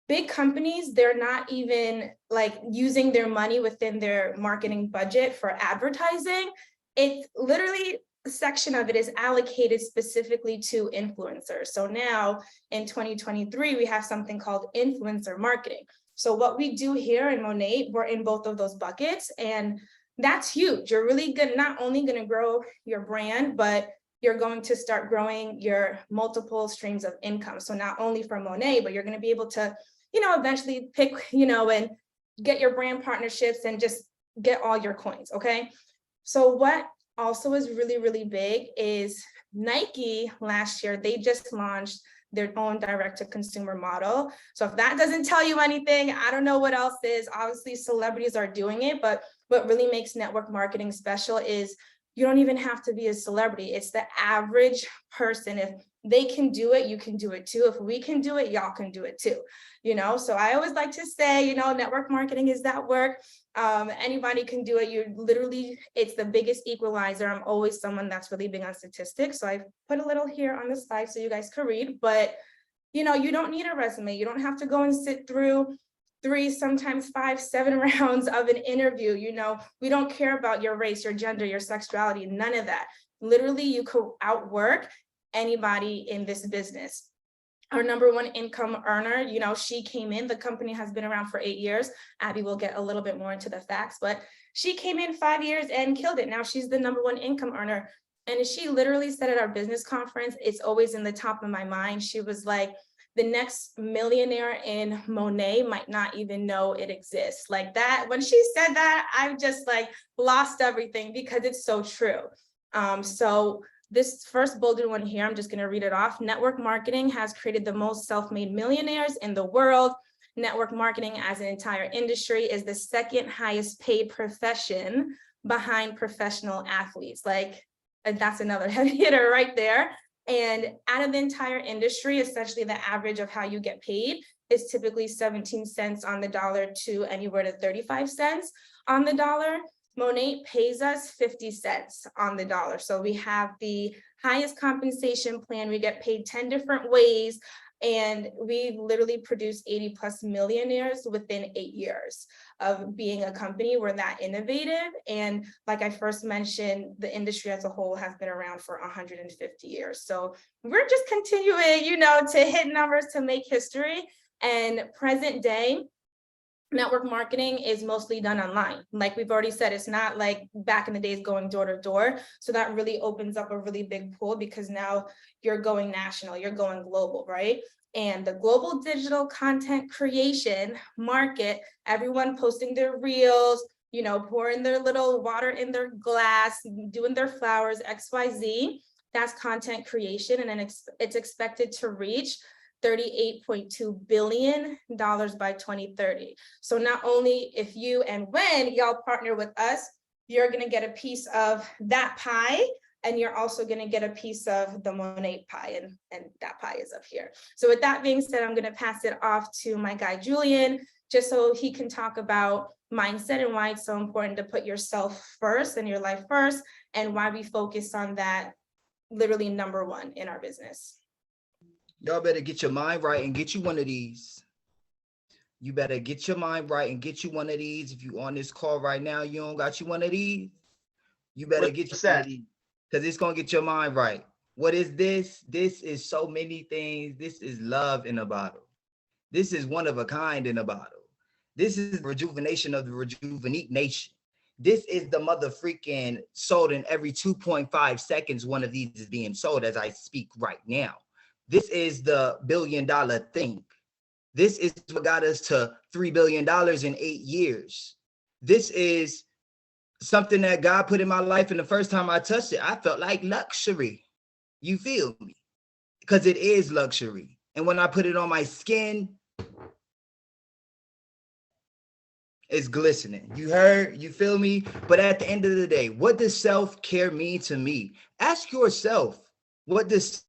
big companies, they're not even like using their money within their marketing budget for advertising. It's literally, a section of it is allocated specifically to influencers. So now in 2023, we have something called influencer marketing. So what we do here in Monet, we're in both of those buckets, and that's huge. You're really good, not only going to grow your brand, but you're going to start growing your multiple streams of income. So not only for Monet, but you're going to be able to, eventually pick, and get your brand partnerships and just get all your coins. Okay. So what also is really, really big is Nike last year, they just launched their own direct-to-consumer model. So if that doesn't tell you anything, I don't know what else is. Obviously, celebrities are doing it, but what really makes network marketing special is you don't even have to be a celebrity. It's the average person. If they can do it, you can do it too. If we can do it, y'all can do it too. So I always like to say, network marketing is that work. Anybody can do it. It's the biggest equalizer. I'm always someone that's really big on statistics. So I put a little here on the slide so you guys can read, but You know, you don't need a resume. You don't have to go and sit through 3, sometimes 5, 7 rounds of an interview. You know, we don't care about your race, your gender, your sexuality, none of that. Literally, you could outwork anybody in this business. Our #1 income earner, you know, she came in, the company has been around for 8 years. Abby will get a little bit more into the facts, but she came in 5 years and killed it. Now she's the #1 income earner. And she literally said at our business conference, it's always in the top of my mind. She was like, the next millionaire in Monet might not even know it exists. Like that, when she said that, I've just like lost everything because it's so true. So this first bolded one here, I'm just going to read it off. Network marketing has created the most self-made millionaires in the world. Network marketing as an entire industry is the second highest paid profession behind professional athletes. Like, that's another heavy hitter right there. And out of the entire industry, essentially the average of how you get paid is typically 17 cents on the dollar to anywhere to 35 cents on the dollar. Monet pays us 50 cents on the dollar. So we have the highest compensation plan. We get paid 10 different ways. And we literally produced 80+ millionaires within 8 years of being a company. We're that innovative. And like I first mentioned, the industry as a whole has been around for 150 years. So we're just continuing, you know, to hit numbers, to make history. And present day, network marketing is mostly done online. Like we've already said, it's not like back in the days going door to door. So that really opens up a really big pool because now you're going national, you're going global, right? And the global digital content creation market, everyone posting their reels, you know, pouring their little water in their glass, doing their flowers, XYZ, that's content creation. And then it's expected to reach $38.2 billion by 2030. So not only if you and when y'all partner with us, you're gonna get a piece of that pie, and you're also gonna get a piece of the Monet pie, and that pie is up here. So with that being said, I'm gonna pass it off to my guy, Julian, just so he can talk about mindset and why it's so important to put yourself first and your life first, and why we focus on that literally #1 in our business. Y'all better get your mind right and get you one of these. You better get your mind right and get you one of these. If you on this call right now, you don't got you one of these, you better get you one of these, because it's going to get your mind right. What is this? This is so many things. This is love in a bottle. This is one of a kind in a bottle. This is rejuvenation of the rejuvenate nation. This is the mother freaking sold in every 2.5 seconds. One of these is being sold as I speak right now. This is the $1 billion thing. This is what got us to $3 billion in 8 years. This is something that God put in my life. And the first time I touched it, I felt like luxury. You feel me? Because it is luxury. And when I put it on my skin, it's glistening. You heard? You feel me? But at the end of the day, what does self-care mean to me? Ask yourself, what does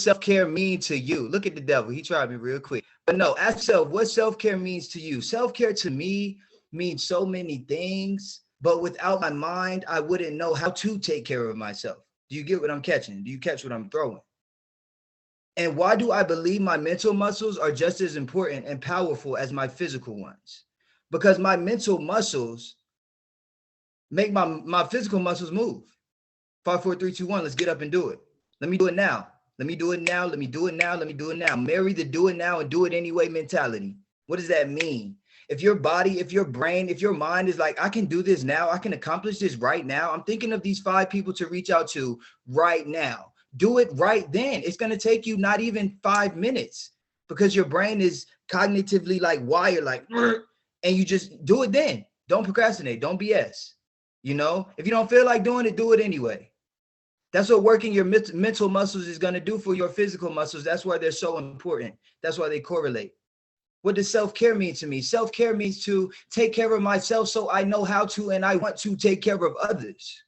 self-care mean to you? Look at the devil. He tried me real quick. But no, ask yourself what self-care means to you. Self-care to me means so many things, but without my mind, I wouldn't know how to take care of myself. Do you get what I'm catching? Do you catch what I'm throwing? And why do I believe my mental muscles are just as important and powerful as my physical ones? Because my mental muscles make my physical muscles move. 5, 4, 3, 2, 1, let's get up and do it. Let me do it now. Let me do it now. Let me do it now. Let me do it now. Marry the do it now and do it anyway mentality. What does that mean? If your body, if your brain, if your mind is like, I can do this now, I can accomplish this right now. I'm thinking of these 5 people to reach out to right now. Do it right then. It's going to take you not even 5 minutes because your brain is cognitively like wired, like, and you just do it then. Don't procrastinate. Don't BS. You know, if you don't feel like doing it, do it anyway. That's what working your mental muscles is going to do for your physical muscles. That's why they're so important. That's why they correlate. What does self-care mean to me? Self-care means to take care of myself so I know how to and I want to take care of others.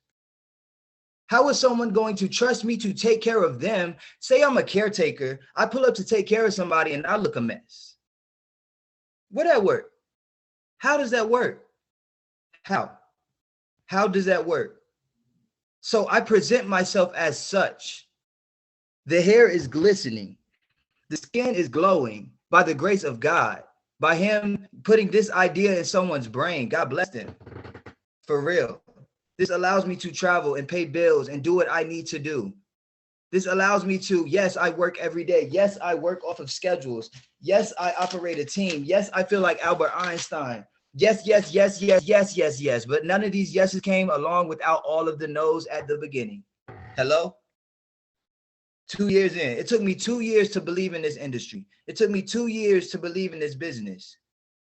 How is someone going to trust me to take care of them? Say I'm a caretaker. I pull up to take care of somebody and I look a mess. Would that work? How does that work? How does that work? So I present myself as such. The hair is glistening. The skin is glowing by the grace of God, by him putting this idea in someone's brain. God bless them. For real. This allows me to travel and pay bills and do what I need to do. This allows me to, yes, I work every day. Yes, I work off of schedules. Yes, I operate a team. Yes, I feel like Albert Einstein. Yes, yes, yes, yes, yes, yes, yes. But none of these yeses came along without all of the no's at the beginning. Hello? 2 years in. It took me 2 years to believe in this industry. It took me 2 years to believe in this business.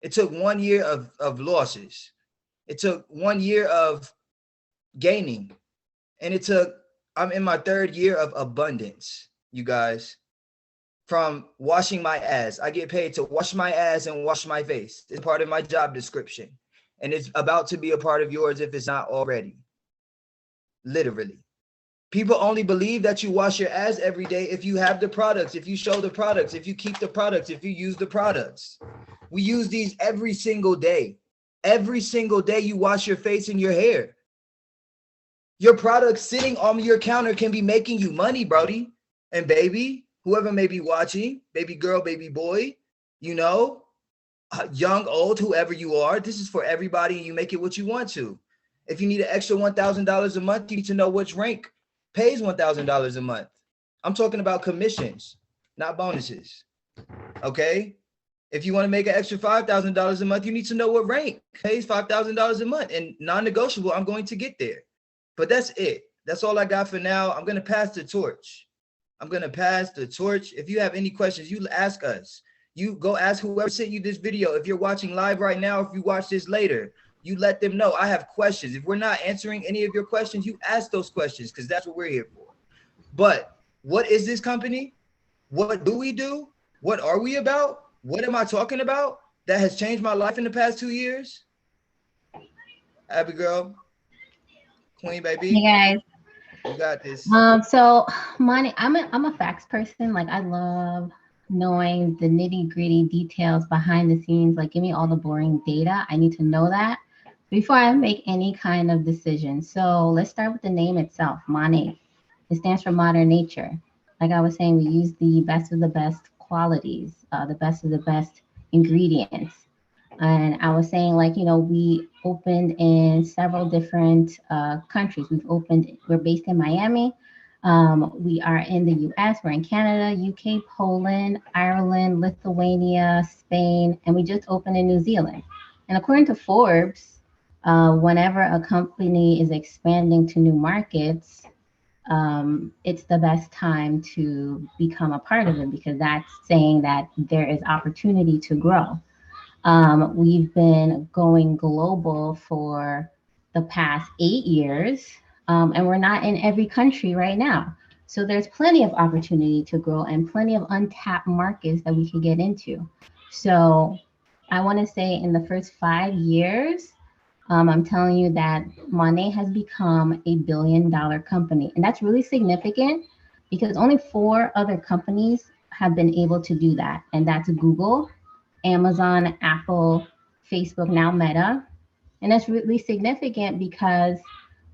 It took 1 year of losses. It took 1 year of gaining. And I'm in my 3rd year of abundance, you guys. From washing my ass. I get paid to wash my ass and wash my face. It's part of my job description. And it's about to be a part of yours if it's not already. Literally. People only believe that you wash your ass every day if you have the products, if you show the products, if you keep the products, if you use the products. We use these every single day. Every single day you wash your face and your hair. Your products sitting on your counter can be making you money, Brody and baby, whoever may be watching, baby girl, baby boy, you know, young, old, whoever you are. This is for everybody and you make it what you want to. If you need an extra $1,000 a month, you need to know which rank pays $1,000 a month. I'm talking about commissions, not bonuses. Okay. If you want to make an extra $5,000 a month, you need to know what rank pays $5,000 a month, and non-negotiable. I'm going to get there, but that's it. That's all I got for now. I'm going to pass the torch. If you have any questions, you ask us. You go ask whoever sent you this video. If you're watching live right now, if you watch this later, you let them know I have questions. If we're not answering any of your questions, you ask those questions because that's what we're here for. But what is this company? What do we do? What are we about? What am I talking about that has changed my life in the past 2 years? Abigail, Queen, baby. Hey guys. You got this. So money, I'm a facts person. Like I love knowing the nitty-gritty details behind the scenes. Like give me all the boring data. I need to know that before I make any kind of decision. So let's start with the name itself, Mane. It stands for modern nature. Like I was saying, we use the best of the best qualities, the best of the best ingredients. And I was saying, like, you know, we opened in several different countries. We're based in Miami. We are in the US, we're in Canada, UK, Poland, Ireland, Lithuania, Spain, and we just opened in New Zealand. And according to Forbes, whenever a company is expanding to new markets, it's the best time to become a part of it because that's saying that there is opportunity to grow. We've been going global for the past 8 years, and we're not in every country right now. So there's plenty of opportunity to grow and plenty of untapped markets that we can get into. So I want to say in the first 5 years, I'm telling you that Mane has become a $1 billion company. And that's really significant because only 4 other companies have been able to do that. And that's Google, Amazon, Apple, Facebook, now Meta. And that's really significant because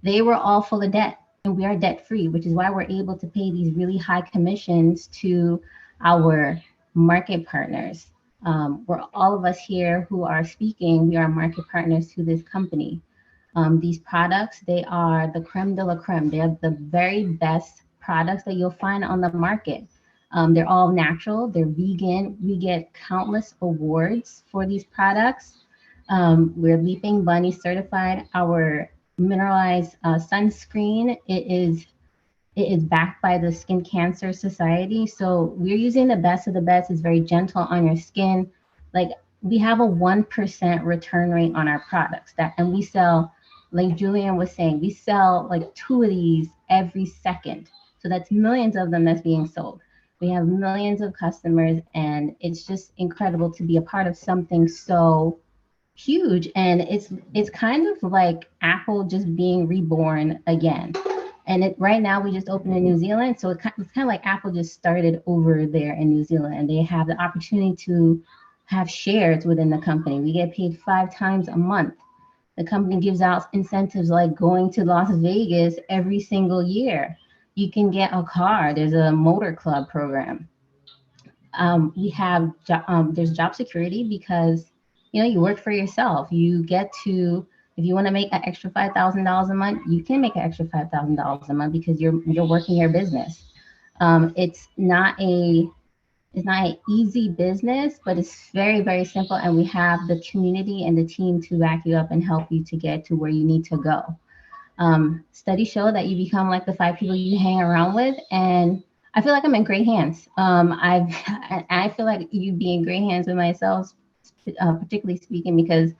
they were all full of debt and we are debt free, which is why we're able to pay these really high commissions to our market partners. We're all of us here who are speaking, we are market partners to this company. These products, they are the creme de la creme. They're the very best products that you'll find on the market. They're all natural, they're vegan. We get countless awards for these products. We're Leaping Bunny certified. Our mineralized sunscreen, it is backed by the Skin Cancer Society. So we're using the best of the best. It's very gentle on your skin. Like we have a 1% return rate on our products and we sell, like Julian was saying, we sell like 2 of these every second. So that's millions of them that's being sold. We have millions of customers and it's just incredible to be a part of something so huge. And it's kind of like Apple just being reborn again. And right now we just opened in New Zealand. So it's kind of like Apple just started over there in New Zealand and they have the opportunity to have shares within the company. We get paid 5 times a month. The company gives out incentives like going to Las Vegas every single year. You can get a car. There's a motor club program. We have there's job security because you work for yourself. You get to, if you want to make an extra $5,000 a month, you can make an extra $5,000 a month because you're working your business. It's not an easy business, but it's very, very simple. And we have the community and the team to back you up and help you to get to where you need to go. Studies show that you become like the 5 people you hang around with. And I feel like I'm in great hands. I feel like you'd be in great hands with myself, particularly speaking, because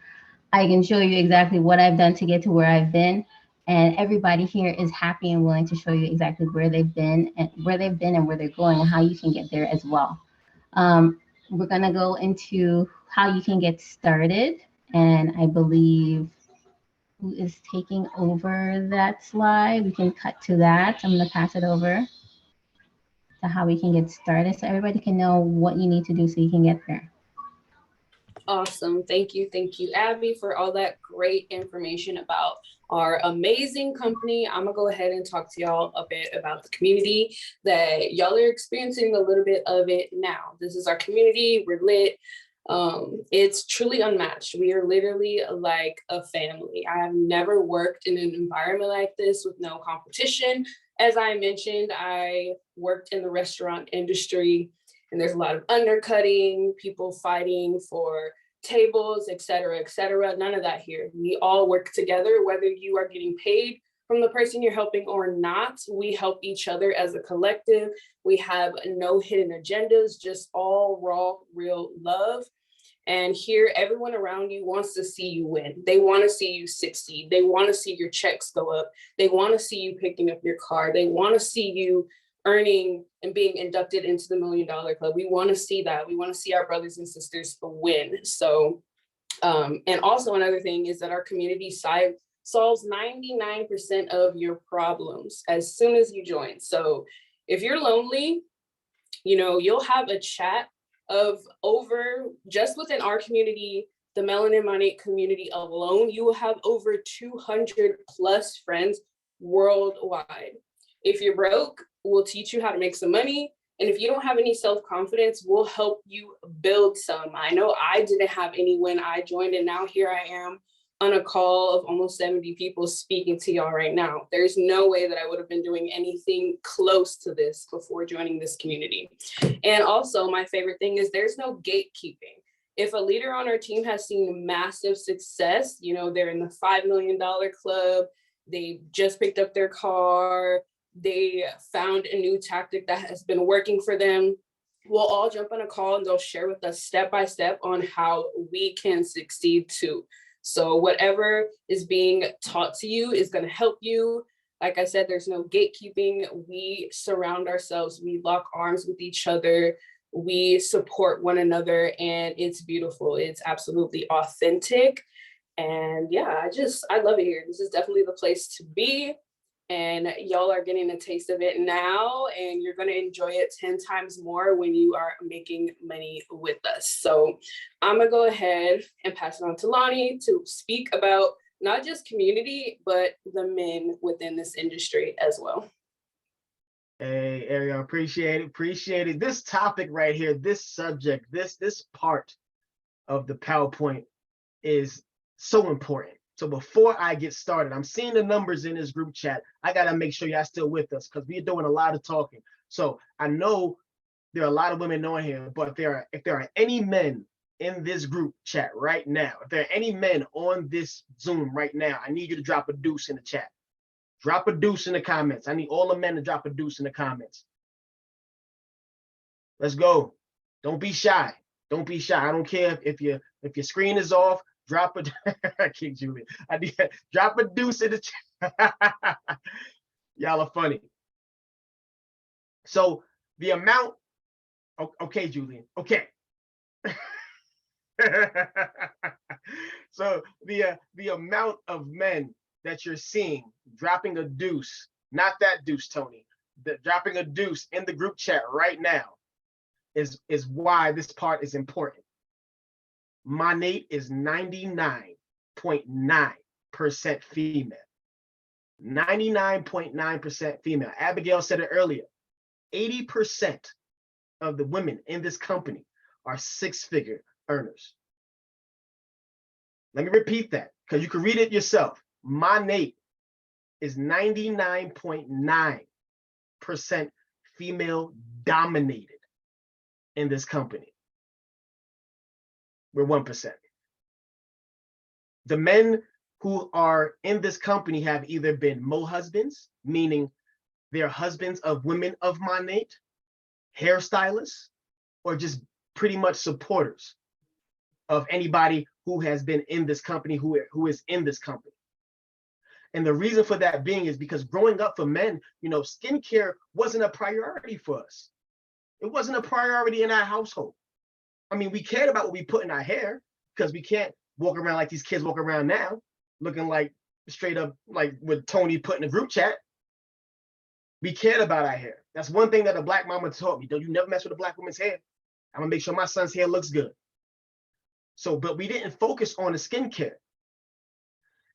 I can show you exactly what I've done to get to where I've been. And everybody here is happy and willing to show you exactly where they've been and where they're going and how you can get there as well. We're going to go into how you can get started. And I believe who is taking over that slide. We can cut to that. I'm going to pass it over to how we can get started so everybody can know what you need to do so you can get there. Awesome. Thank you, Abby, for all that great information about our amazing company. I'm gonna go ahead and talk to y'all a bit about the community that y'all are experiencing a little bit of it now. This is our community. We're lit. It's truly unmatched. We are literally like a family. I have never worked in an environment like this with no competition. As I mentioned, I worked in the restaurant industry, and there's a lot of undercutting, people fighting for tables, et cetera, et cetera. None of that here. We all work together, whether you are getting paid from the person you're helping or not. We help each other as a collective. We have no hidden agendas, just all raw, real love. And here, everyone around you wants to see you win. They want to see you succeed. They want to see your checks go up. They want to see you picking up your car. They want to see you earning and being inducted into the $1 Million Club. We want to see that. We want to see our brothers and sisters win. So, and also another thing is that our community solves 99% of your problems as soon as you join. So if you're lonely, you'll have a chat of over, just within our community, the Melanin Monate community alone, you will have over 200 plus friends worldwide. If you're broke, we'll teach you how to make some money. And if you don't have any self-confidence, we'll help you build some. I know I didn't have any when I joined, and now here I am on a call of almost 70 people speaking to y'all right now. There's no way that I would have been doing anything close to this before joining this community. And also my favorite thing is there's no gatekeeping. If a leader on our team has seen massive success, they're in the $5 Million Club, they just picked up their car, they found a new tactic that has been working for them, we'll all jump on a call and they'll share with us step by step on how we can succeed too. So whatever is being taught to you is going to help you. Like I said, there's no gatekeeping. We surround ourselves, we lock arms with each other, we support one another, and it's beautiful. It's absolutely authentic. And yeah, I love it here. This is definitely the place to be. And y'all are getting a taste of it now, and you're going to enjoy it 10 times more when you are making money with us. So I'm going to go ahead and pass it on to Lonnie to speak about not just community, but the men within this industry as well. Hey, Ariel, appreciate it. This topic right here, this subject, this part of the PowerPoint is so important. So before I get started, I'm seeing the numbers in this group chat. I got to make sure y'all still with us because we're doing a lot of talking. So I know there are a lot of women on here, but if there are any men in this group chat right now, if there are any men on this Zoom right now, I need you to drop a deuce in the chat. Drop a deuce in the comments. I need all the men to drop a deuce in the comments. Let's go. Don't be shy. Don't be shy. I don't care if your screen is off. Drop a King Julian. Drop a deuce in the chat. Y'all are funny. So the amount, okay, Julian, okay. So the amount of men that you're seeing dropping a deuce, not that deuce, Tony, dropping a deuce in the group chat right now is why this part is important. Monate is 99.9% female. 99.9% female. Abigail said it earlier. 80% of the women in this company are six-figure earners. Let me repeat that because you can read it yourself. My Nate is 99.9% female dominated in this company. We're 1%. The men who are in this company have either been mo husbands, meaning they're husbands of women of my Nate, hairstylists, or just pretty much supporters of anybody who has been in this company, who is in this company. And the reason for that being is because growing up for men, you know, skincare wasn't a priority for us. It wasn't a priority in our household. I mean, we cared about what we put in our hair because we can't walk around like these kids walk around now, looking like straight up like what Tony put in the group chat. We cared about our hair. That's one thing that a black mama taught me. Don't you never mess with a black woman's hair. I'm gonna make sure my son's hair looks good. So, but we didn't focus on the skincare.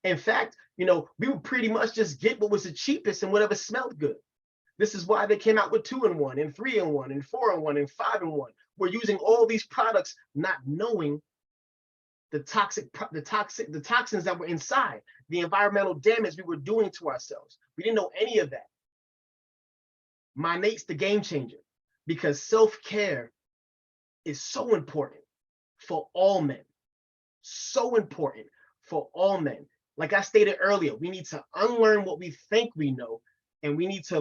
In fact, you know, we would pretty much just get what was the cheapest and whatever smelled good. This is why they came out with 2-in-1 and 3-in-1 and 4-in-1 and 5-in-1. We're using all these products, not knowing the toxins that were inside, the environmental damage we were doing to ourselves. We didn't know any of that. My Nate's the game changer because self-care is so important for all men. So important for all men. Like I stated earlier, we need to unlearn what we think we know, and we need to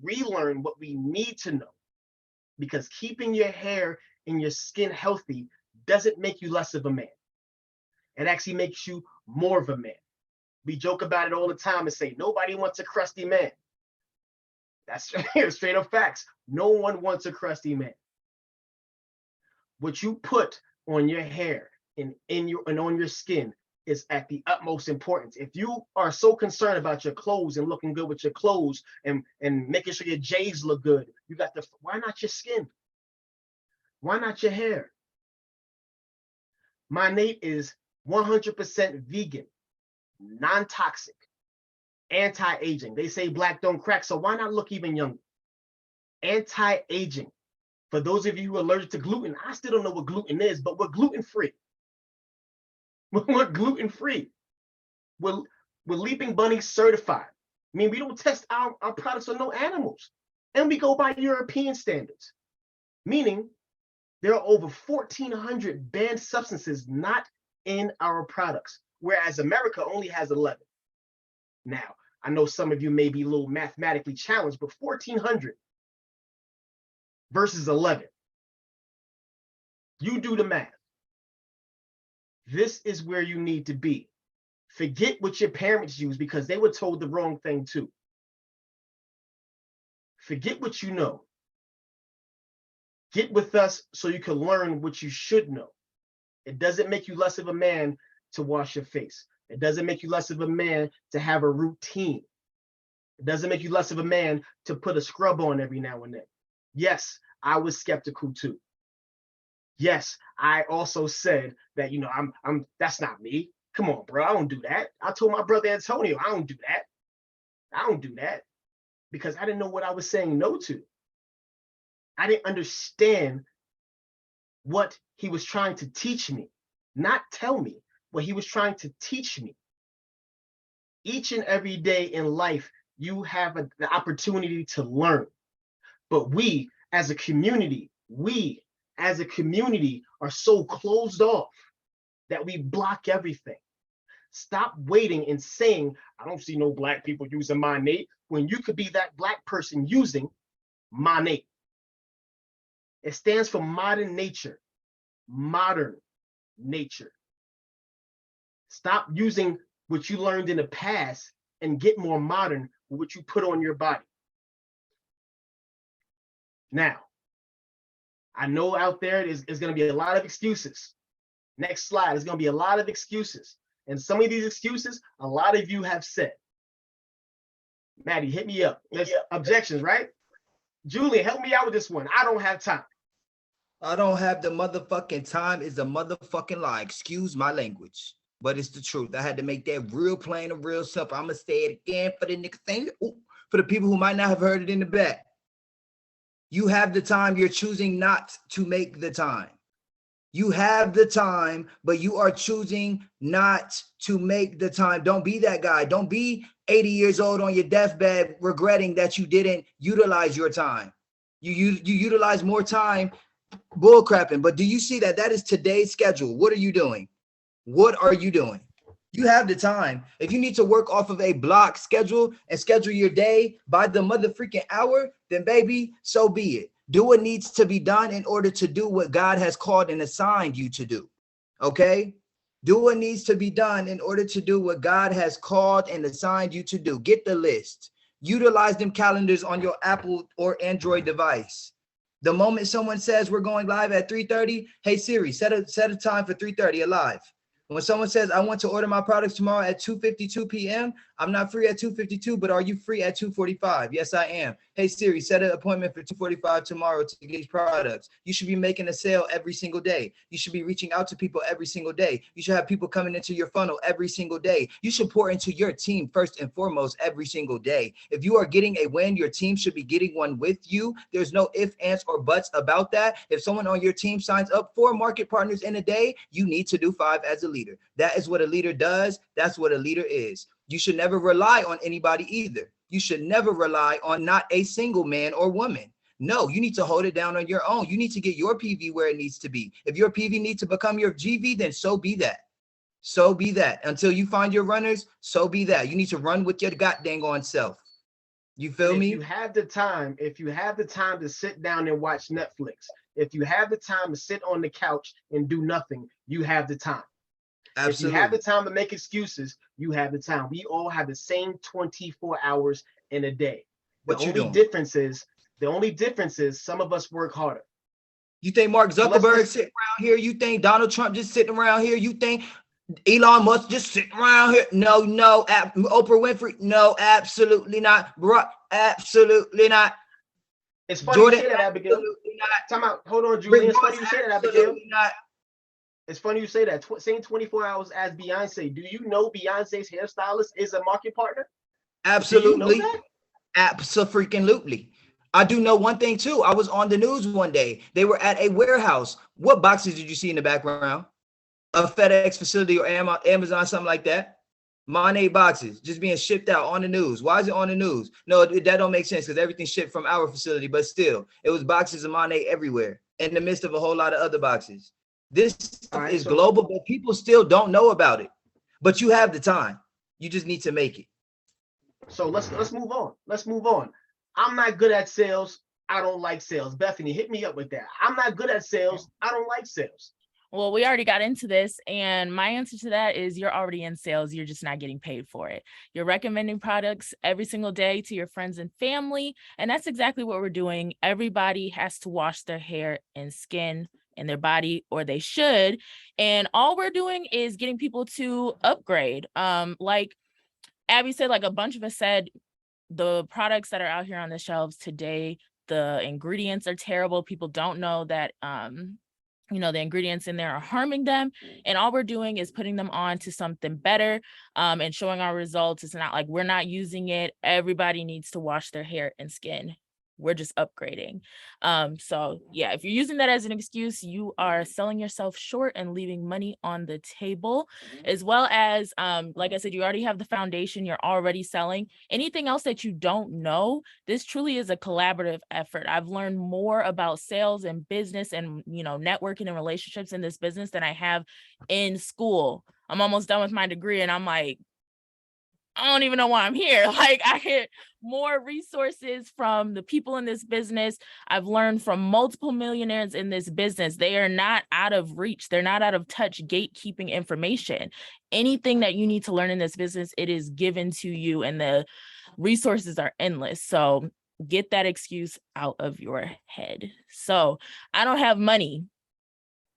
relearn what we need to know. Because keeping your hair and your skin healthy doesn't make you less of a man. It actually makes you more of a man. We joke about it all the time and say, nobody wants a crusty man. That's straight up facts. No one wants a crusty man. What you put on your hair and on your skin is at the utmost importance. If you are so concerned about your clothes and looking good with your clothes and making sure your J's look good, why not your skin? Why not your hair? My Nate is 100% vegan, non-toxic, anti-aging. They say black don't crack, so why not look even younger? Anti-aging. For those of you who are allergic to gluten, I still don't know what gluten is, but we're gluten-free. We're gluten-free. We're Leaping Bunny certified. I mean, we don't test our products on no animals. And we go by European standards. Meaning, there are over 1,400 banned substances not in our products, whereas America only has 11. Now, I know some of you may be a little mathematically challenged, but 1,400 versus 11. You do the math. This is where you need to be. Forget what your parents use because they were told the wrong thing too. Forget what you know. Get with us so you can learn what you should know. It doesn't make you less of a man to wash your face. It doesn't make you less of a man to have a routine. It doesn't make you less of a man to put a scrub on every now and then. Yes, I was skeptical too. Yes, I also said that, you know, that's not me. Come on, bro, I don't do that. I told my brother Antonio, I don't do that. I don't do that because I didn't know what I was saying no to. I didn't understand what he was trying to teach me, not tell me, what he was trying to teach me. Each and every day in life, you have the opportunity to learn. But we as a community are so closed off that we block everything. Stop waiting and saying, I don't see no black people using my Nate, when you could be that black person using my Nate. It stands for modern nature. Modern nature. Stop using what you learned in the past and get more modern with what you put on your body. Now, I know out there is going to be a lot of excuses. Next slide, there's going to be a lot of excuses. And some of these excuses, a lot of you have said. Maddie, hit me up. Objections, right? Julie, help me out with this one. I don't have time. I don't have the motherfucking time is a motherfucking lie. Excuse my language. but it's the truth. I had to make that real plain and real simple. I'm gonna say it again for the niggas saying, for the people who might not have heard it in the back. You have the time, you're choosing not to make the time. You have the time, but you are choosing not to make the time. Don't be that guy. Don't be 80 years old on your deathbed regretting that you didn't utilize your time. You utilize more time bull crapping. But do you see that that is today's schedule? What are you doing? What are you doing? You have the time. If you need to work off of a block schedule and schedule your day by the mother freaking hour, then baby, so be it. Do what needs to be done in order to do what God has called and assigned you to do. Okay? Do what needs to be done in order to do what God has called and assigned you to do. Get the list. Utilize them calendars on your Apple or Android device. The moment someone says we're going live at 3:30, hey Siri, set a time for 3:30 alive. When someone says, I want to order my products tomorrow at 2:52 p.m., I'm not free at 2:52, but are you free at 2:45? Yes, I am. Hey, Siri, set an appointment for 2:45 tomorrow to get these products. You should be making a sale every single day. You should be reaching out to people every single day. You should have people coming into your funnel every single day. You should pour into your team first and foremost every single day. If you are getting a win, your team should be getting one with you. There's no ifs, ands, or buts about that. If someone on your team signs up 4 market partners in a day, you need to do 5 as a leader. That is what a leader does. That's what a leader is. You should never rely on anybody either. You should never rely on not a single man or woman. No, you need to hold it down on your own. You need to get your PV where it needs to be. If your PV needs to become your GV, then so be that. So be that. Until you find your runners, so be that. You need to run with your goddamn on self. You feel me? If you have the time to sit down and watch Netflix, if you have the time to sit on the couch and do nothing, you have the time. Absolutely. If you have the time to make excuses, you have the time. We all have the same 24 hours in a day. The only difference is some of us work harder. You think Mark Zuckerberg sitting around here? You think Donald Trump just sitting around here? You think Elon Musk just sitting around here? No, Oprah Winfrey? No, absolutely not. Bro, absolutely not. It's funny you say that, Abigail. Time out. Hold on, Julian. It's funny you say that, Abigail. It's funny you say that. Same 24 hours as Beyonce. Do you know Beyonce's hairstylist is a market partner? Absolutely. You know Abso-freaking-lutely. I do know one thing too. I was on the news one day. They were at a warehouse. What boxes did you see in the background? A FedEx facility or Amazon, something like that. Money boxes just being shipped out on the news. Why is it on the news? No, that don't make sense because everything's shipped from our facility, but still, it was boxes of Money everywhere in the midst of a whole lot of other boxes. This stuff is global, but people still don't know about it. But you have the time. You just need to make it. So let's move on. Let's move on. I'm not good at sales. I don't like sales. Bethany, hit me up with that. I'm not good at sales. I don't like sales. Well, we already got into this, and my answer to that is you're already in sales. You're just not getting paid for it. You're recommending products every single day to your friends and family, and that's exactly what we're doing. Everybody has to wash their hair and skin and their body, or they should, and all we're doing is getting people to upgrade. Like Abby said, like a bunch of us said, the products that are out here on the shelves today, the ingredients are terrible. People don't know that the ingredients in there are harming them, and all we're doing is putting them on to something better and showing our results. It's not like we're not using it. Everybody needs to wash their hair and skin. We're just upgrading. So yeah, if you're using that as an excuse, you are selling yourself short and leaving money on the table, as well as, like I said, you already have the foundation, you're already selling. Anything else that you don't know, this truly is a collaborative effort. I've learned more about sales and business and, networking and relationships in this business than I have in school. I'm almost done with my degree and I'm like, I don't even know why I'm here. Like, I get more resources from the people in this business. I've learned from multiple millionaires in this business. They are not out of reach. They're not out of touch gatekeeping information. Anything that you need to learn in this business, it is given to you, and the resources are endless. So get that excuse out of your head. So I don't have money.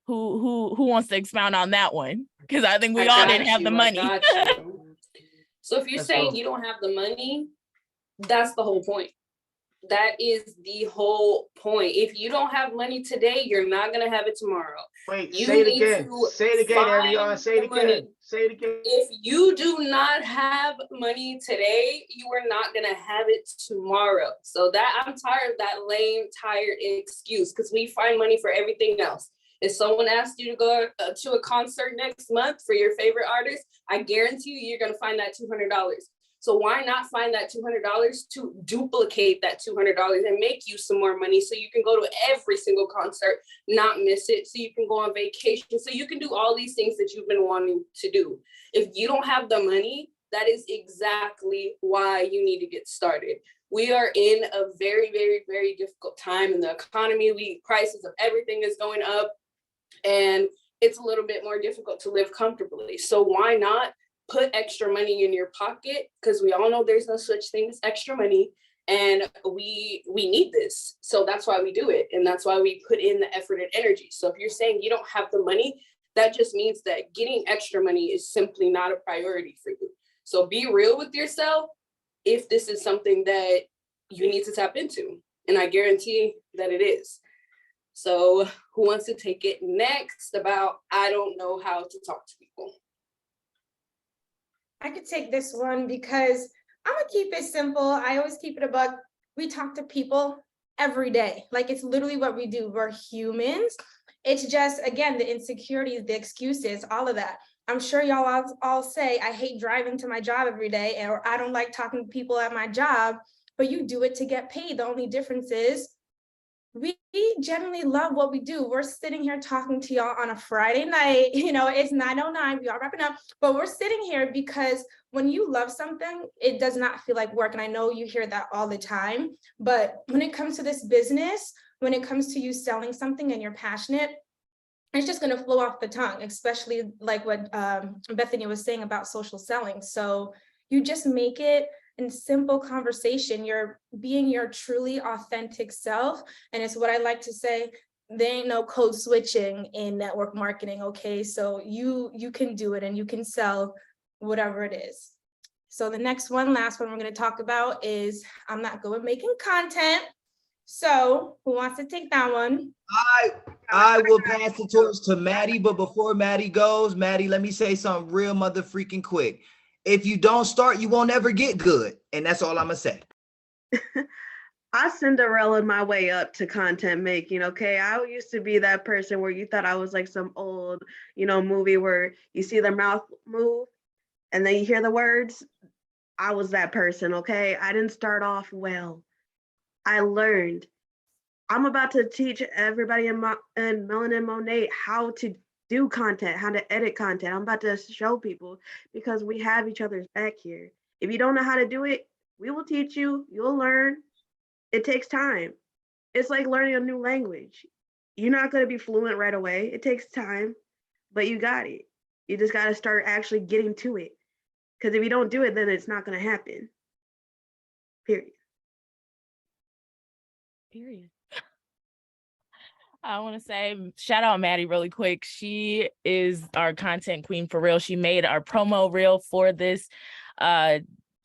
Who wants to expound on that one? Because I think we all didn't have the money. So if you're saying you don't have the money, that's the whole point. That is the whole point. If you don't have money today, you're not gonna have it tomorrow. Wait, You say it need again. to Say it again, Ariana. find Say it the money. again. Say it again. If you do not have money today, you are not gonna have it tomorrow. So that I'm tired of that lame, tired excuse, because we find money for everything else. If someone asks you to go to a concert next month for your favorite artist, I guarantee you, you're gonna find that $200. So why not find that $200 to duplicate that $200 and make you some more money so you can go to every single concert, not miss it, so you can go on vacation, so you can do all these things that you've been wanting to do. If you don't have the money, that is exactly why you need to get started. We are in a very, very, very difficult time in the economy. Prices of everything is going up, and it's a little bit more difficult to live comfortably. So why not put extra money in your pocket? Because we all know there's no such thing as extra money, and we need this. So that's why we do it, and that's why we put in the effort and energy. So if you're saying you don't have the money, that just means that getting extra money is simply not a priority for you. So be real with yourself if this is something that you need to tap into, and I guarantee that it is. So who wants to take it next about I don't know how to talk to people? I could take this one because I'm gonna keep it simple. I always keep it a buck. We talk to people every day. Like, it's literally what we do. We're humans. It's just, again, the insecurities, the excuses, all of that. I'm sure y'all all say, I hate driving to my job every day, or I don't like talking to people at my job, but you do it to get paid. The only difference is we generally love what we do. We're sitting here talking to y'all on a Friday night. It's 9:09, we all wrapping up, but we're sitting here because when you love something, it does not feel like work. And I know you hear that all the time, but when it comes to this business, when it comes to you selling something and you're passionate, it's just going to flow off the tongue, especially like what Bethany was saying about social selling. So you just make it in simple conversation. You're being your truly authentic self. And it's what I like to say, there ain't no code switching in network marketing, okay? So you can do it and you can sell whatever it is. So the last one we're going to talk about is I'm not good at making content. So who wants to take that one? I will pass the torch to Maddie, but before Maddie goes, Maddie, let me say something real mother freaking quick. If you don't start, you won't ever get good. And that's all I'm gonna say. I Cinderella my way up to content making, okay? I used to be that person where you thought I was like some old, movie where you see their mouth move and then you hear the words. I was that person, okay? I didn't start off well. I learned. I'm about to teach everybody in Melanin Monet how to do content, how to edit content. I'm about to show people because we have each other's back here. If you don't know how to do it, we will teach you. You'll learn. It takes time. It's like learning a new language. You're not going to be fluent right away. It takes time, but you got it. You just got to start actually getting to it. Because if you don't do it, then it's not going to happen. Period. I want to say shout out Maddie really quick. She is our content queen for real. She made our promo reel for this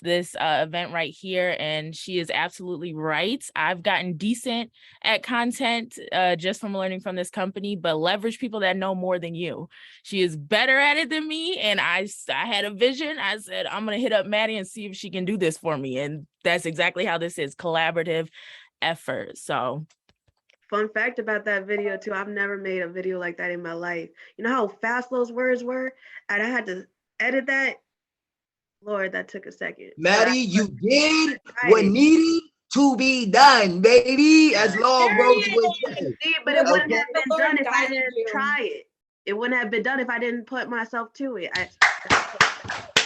event right here, and she is absolutely right. I've gotten decent at content just from learning from this company, but leverage people that know more than you. She is better at it than me, and I had a vision. I said, I'm gonna hit up Maddie and see if she can do this for me, and that's exactly how this is, collaborative effort. So fun fact about that video too, I've never made a video like that in my life. You know how fast those words were? And I had to edit that. Lord, that took a second. Maddie, you did what needed to be done, baby. As Law Rose would say. But it wouldn't have been done if I didn't try it. It wouldn't have been done if I didn't put myself to it.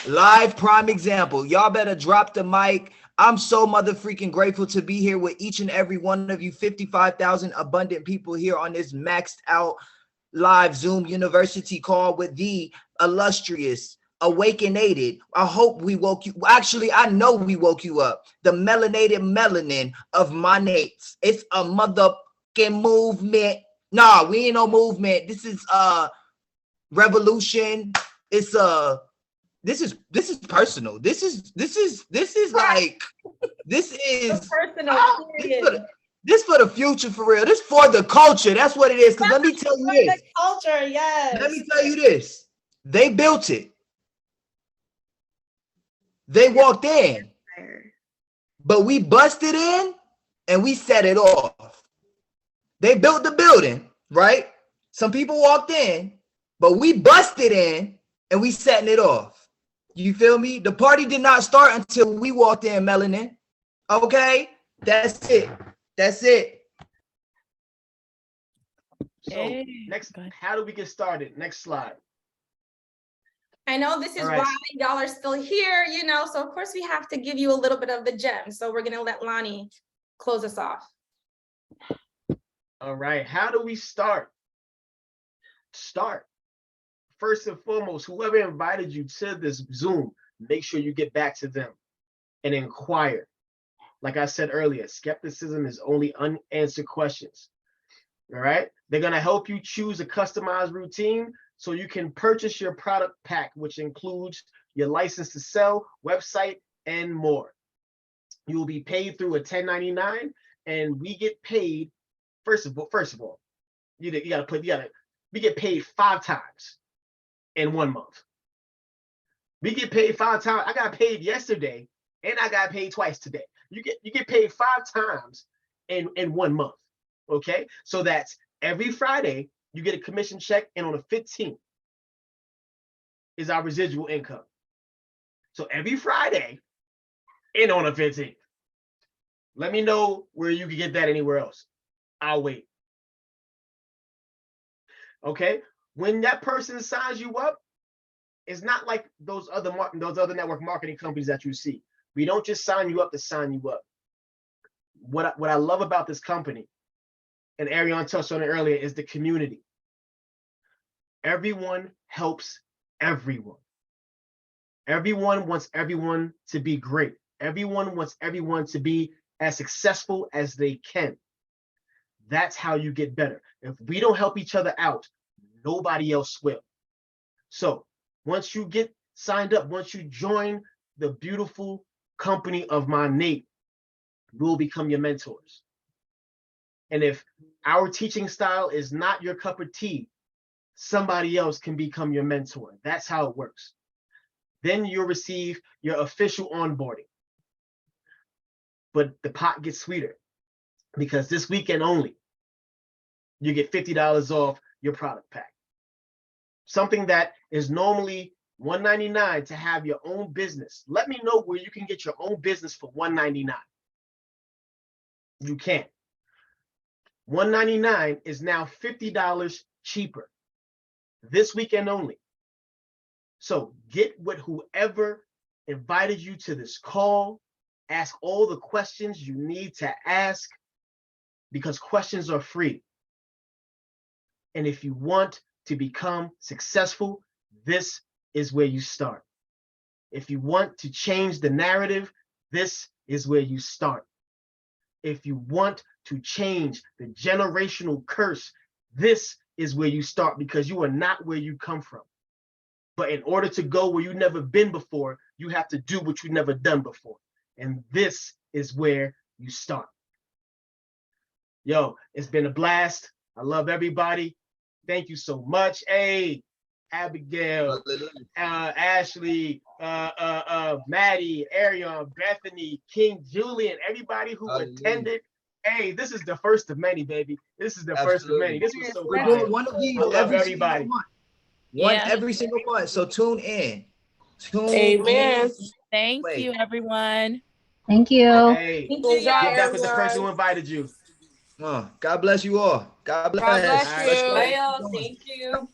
Live prime example. Y'all better drop the mic. I'm so mother freaking grateful to be here with each and every one of you 55,000 abundant people here on this maxed out live Zoom university call with the illustrious, awakenated. I hope we woke you. Actually, I know we woke you up. The melanated melanin of my nates. It's a motherfucking movement. Nah, we ain't no movement. This is revolution. It's this is personal. This is like This is Personal, this for the future, for real. This for the culture. That's what it is. Because let me tell you this. the culture, yes. Let me tell you this. They built it. They walked in. But we busted in and we set it off. They built the building, right? Some people walked in, but we busted in and we setting it off. You feel me? The party did not start until we walked in, Melanin. Okay? That's it. That's it. So next, how do we get started? Next slide. I know this is why y'all are still here, you know, so of course we have to give you a little bit of the gem. So we're going to let Lonnie close us off. All right. How do we start? Start. First and foremost, whoever invited you to this Zoom, make sure you get back to them and inquire. Like I said earlier, skepticism is only unanswered questions. All right. They're going to help you choose a customized routine so you can purchase your product pack, which includes your license to sell, website, and more. You will be paid through a 1099, and we get paid. First of all, we get paid 5 times in 1 month. We get paid 5 times. I got paid yesterday, and I got paid twice today. You get paid 5 times in 1 month. Okay, so that's every Friday you get a commission check, and on the 15th is our residual income. So every Friday and on the 15th. Let me know where you can get that anywhere else. I'll wait. Okay, when that person signs you up, it's not like those other network marketing companies that you see. We don't just sign you up to sign you up. What I love about this company, and Ariane touched on it earlier, is the community. Everyone helps everyone. Everyone wants everyone to be great. Everyone wants everyone to be as successful as they can. That's how you get better. If we don't help each other out, nobody else will. So once you get signed up, once you join the beautiful company of my Nate, we'll become your mentors. And if our teaching style is not your cup of tea, somebody else can become your mentor. That's how it works. Then you'll receive your official onboarding. But the pot gets sweeter because this weekend only, you get $50 off your product pack. Something that is normally $199 to have your own business. Let me know where you can get your own business for $199. You can. $199 is now $50 cheaper this weekend only. So get with whoever invited you to this call. Ask all the questions you need to ask because questions are free. And if you want to become successful, this is where you start. If you want to change the narrative, this is where you start. If you want to change the generational curse, this is where you start because you are not where you come from. But in order to go where you've never been before, you have to do what you've never done before. And this is where you start. Yo, it's been a blast. I love everybody. Thank you so much. Hey, Abigail, Ashley, Maddie, Ariane, Bethany, King Julian, everybody who attended. Hey, this is the first of many, baby. This is the first of many. This was so We're fun. doing one of these I love everybody. One every single month. So tune in. Amen. Thank you, everyone. Thank you. Hey, get back with the person who invited you. God bless you all. God bless. God bless you. Bye, y'all. Thank you.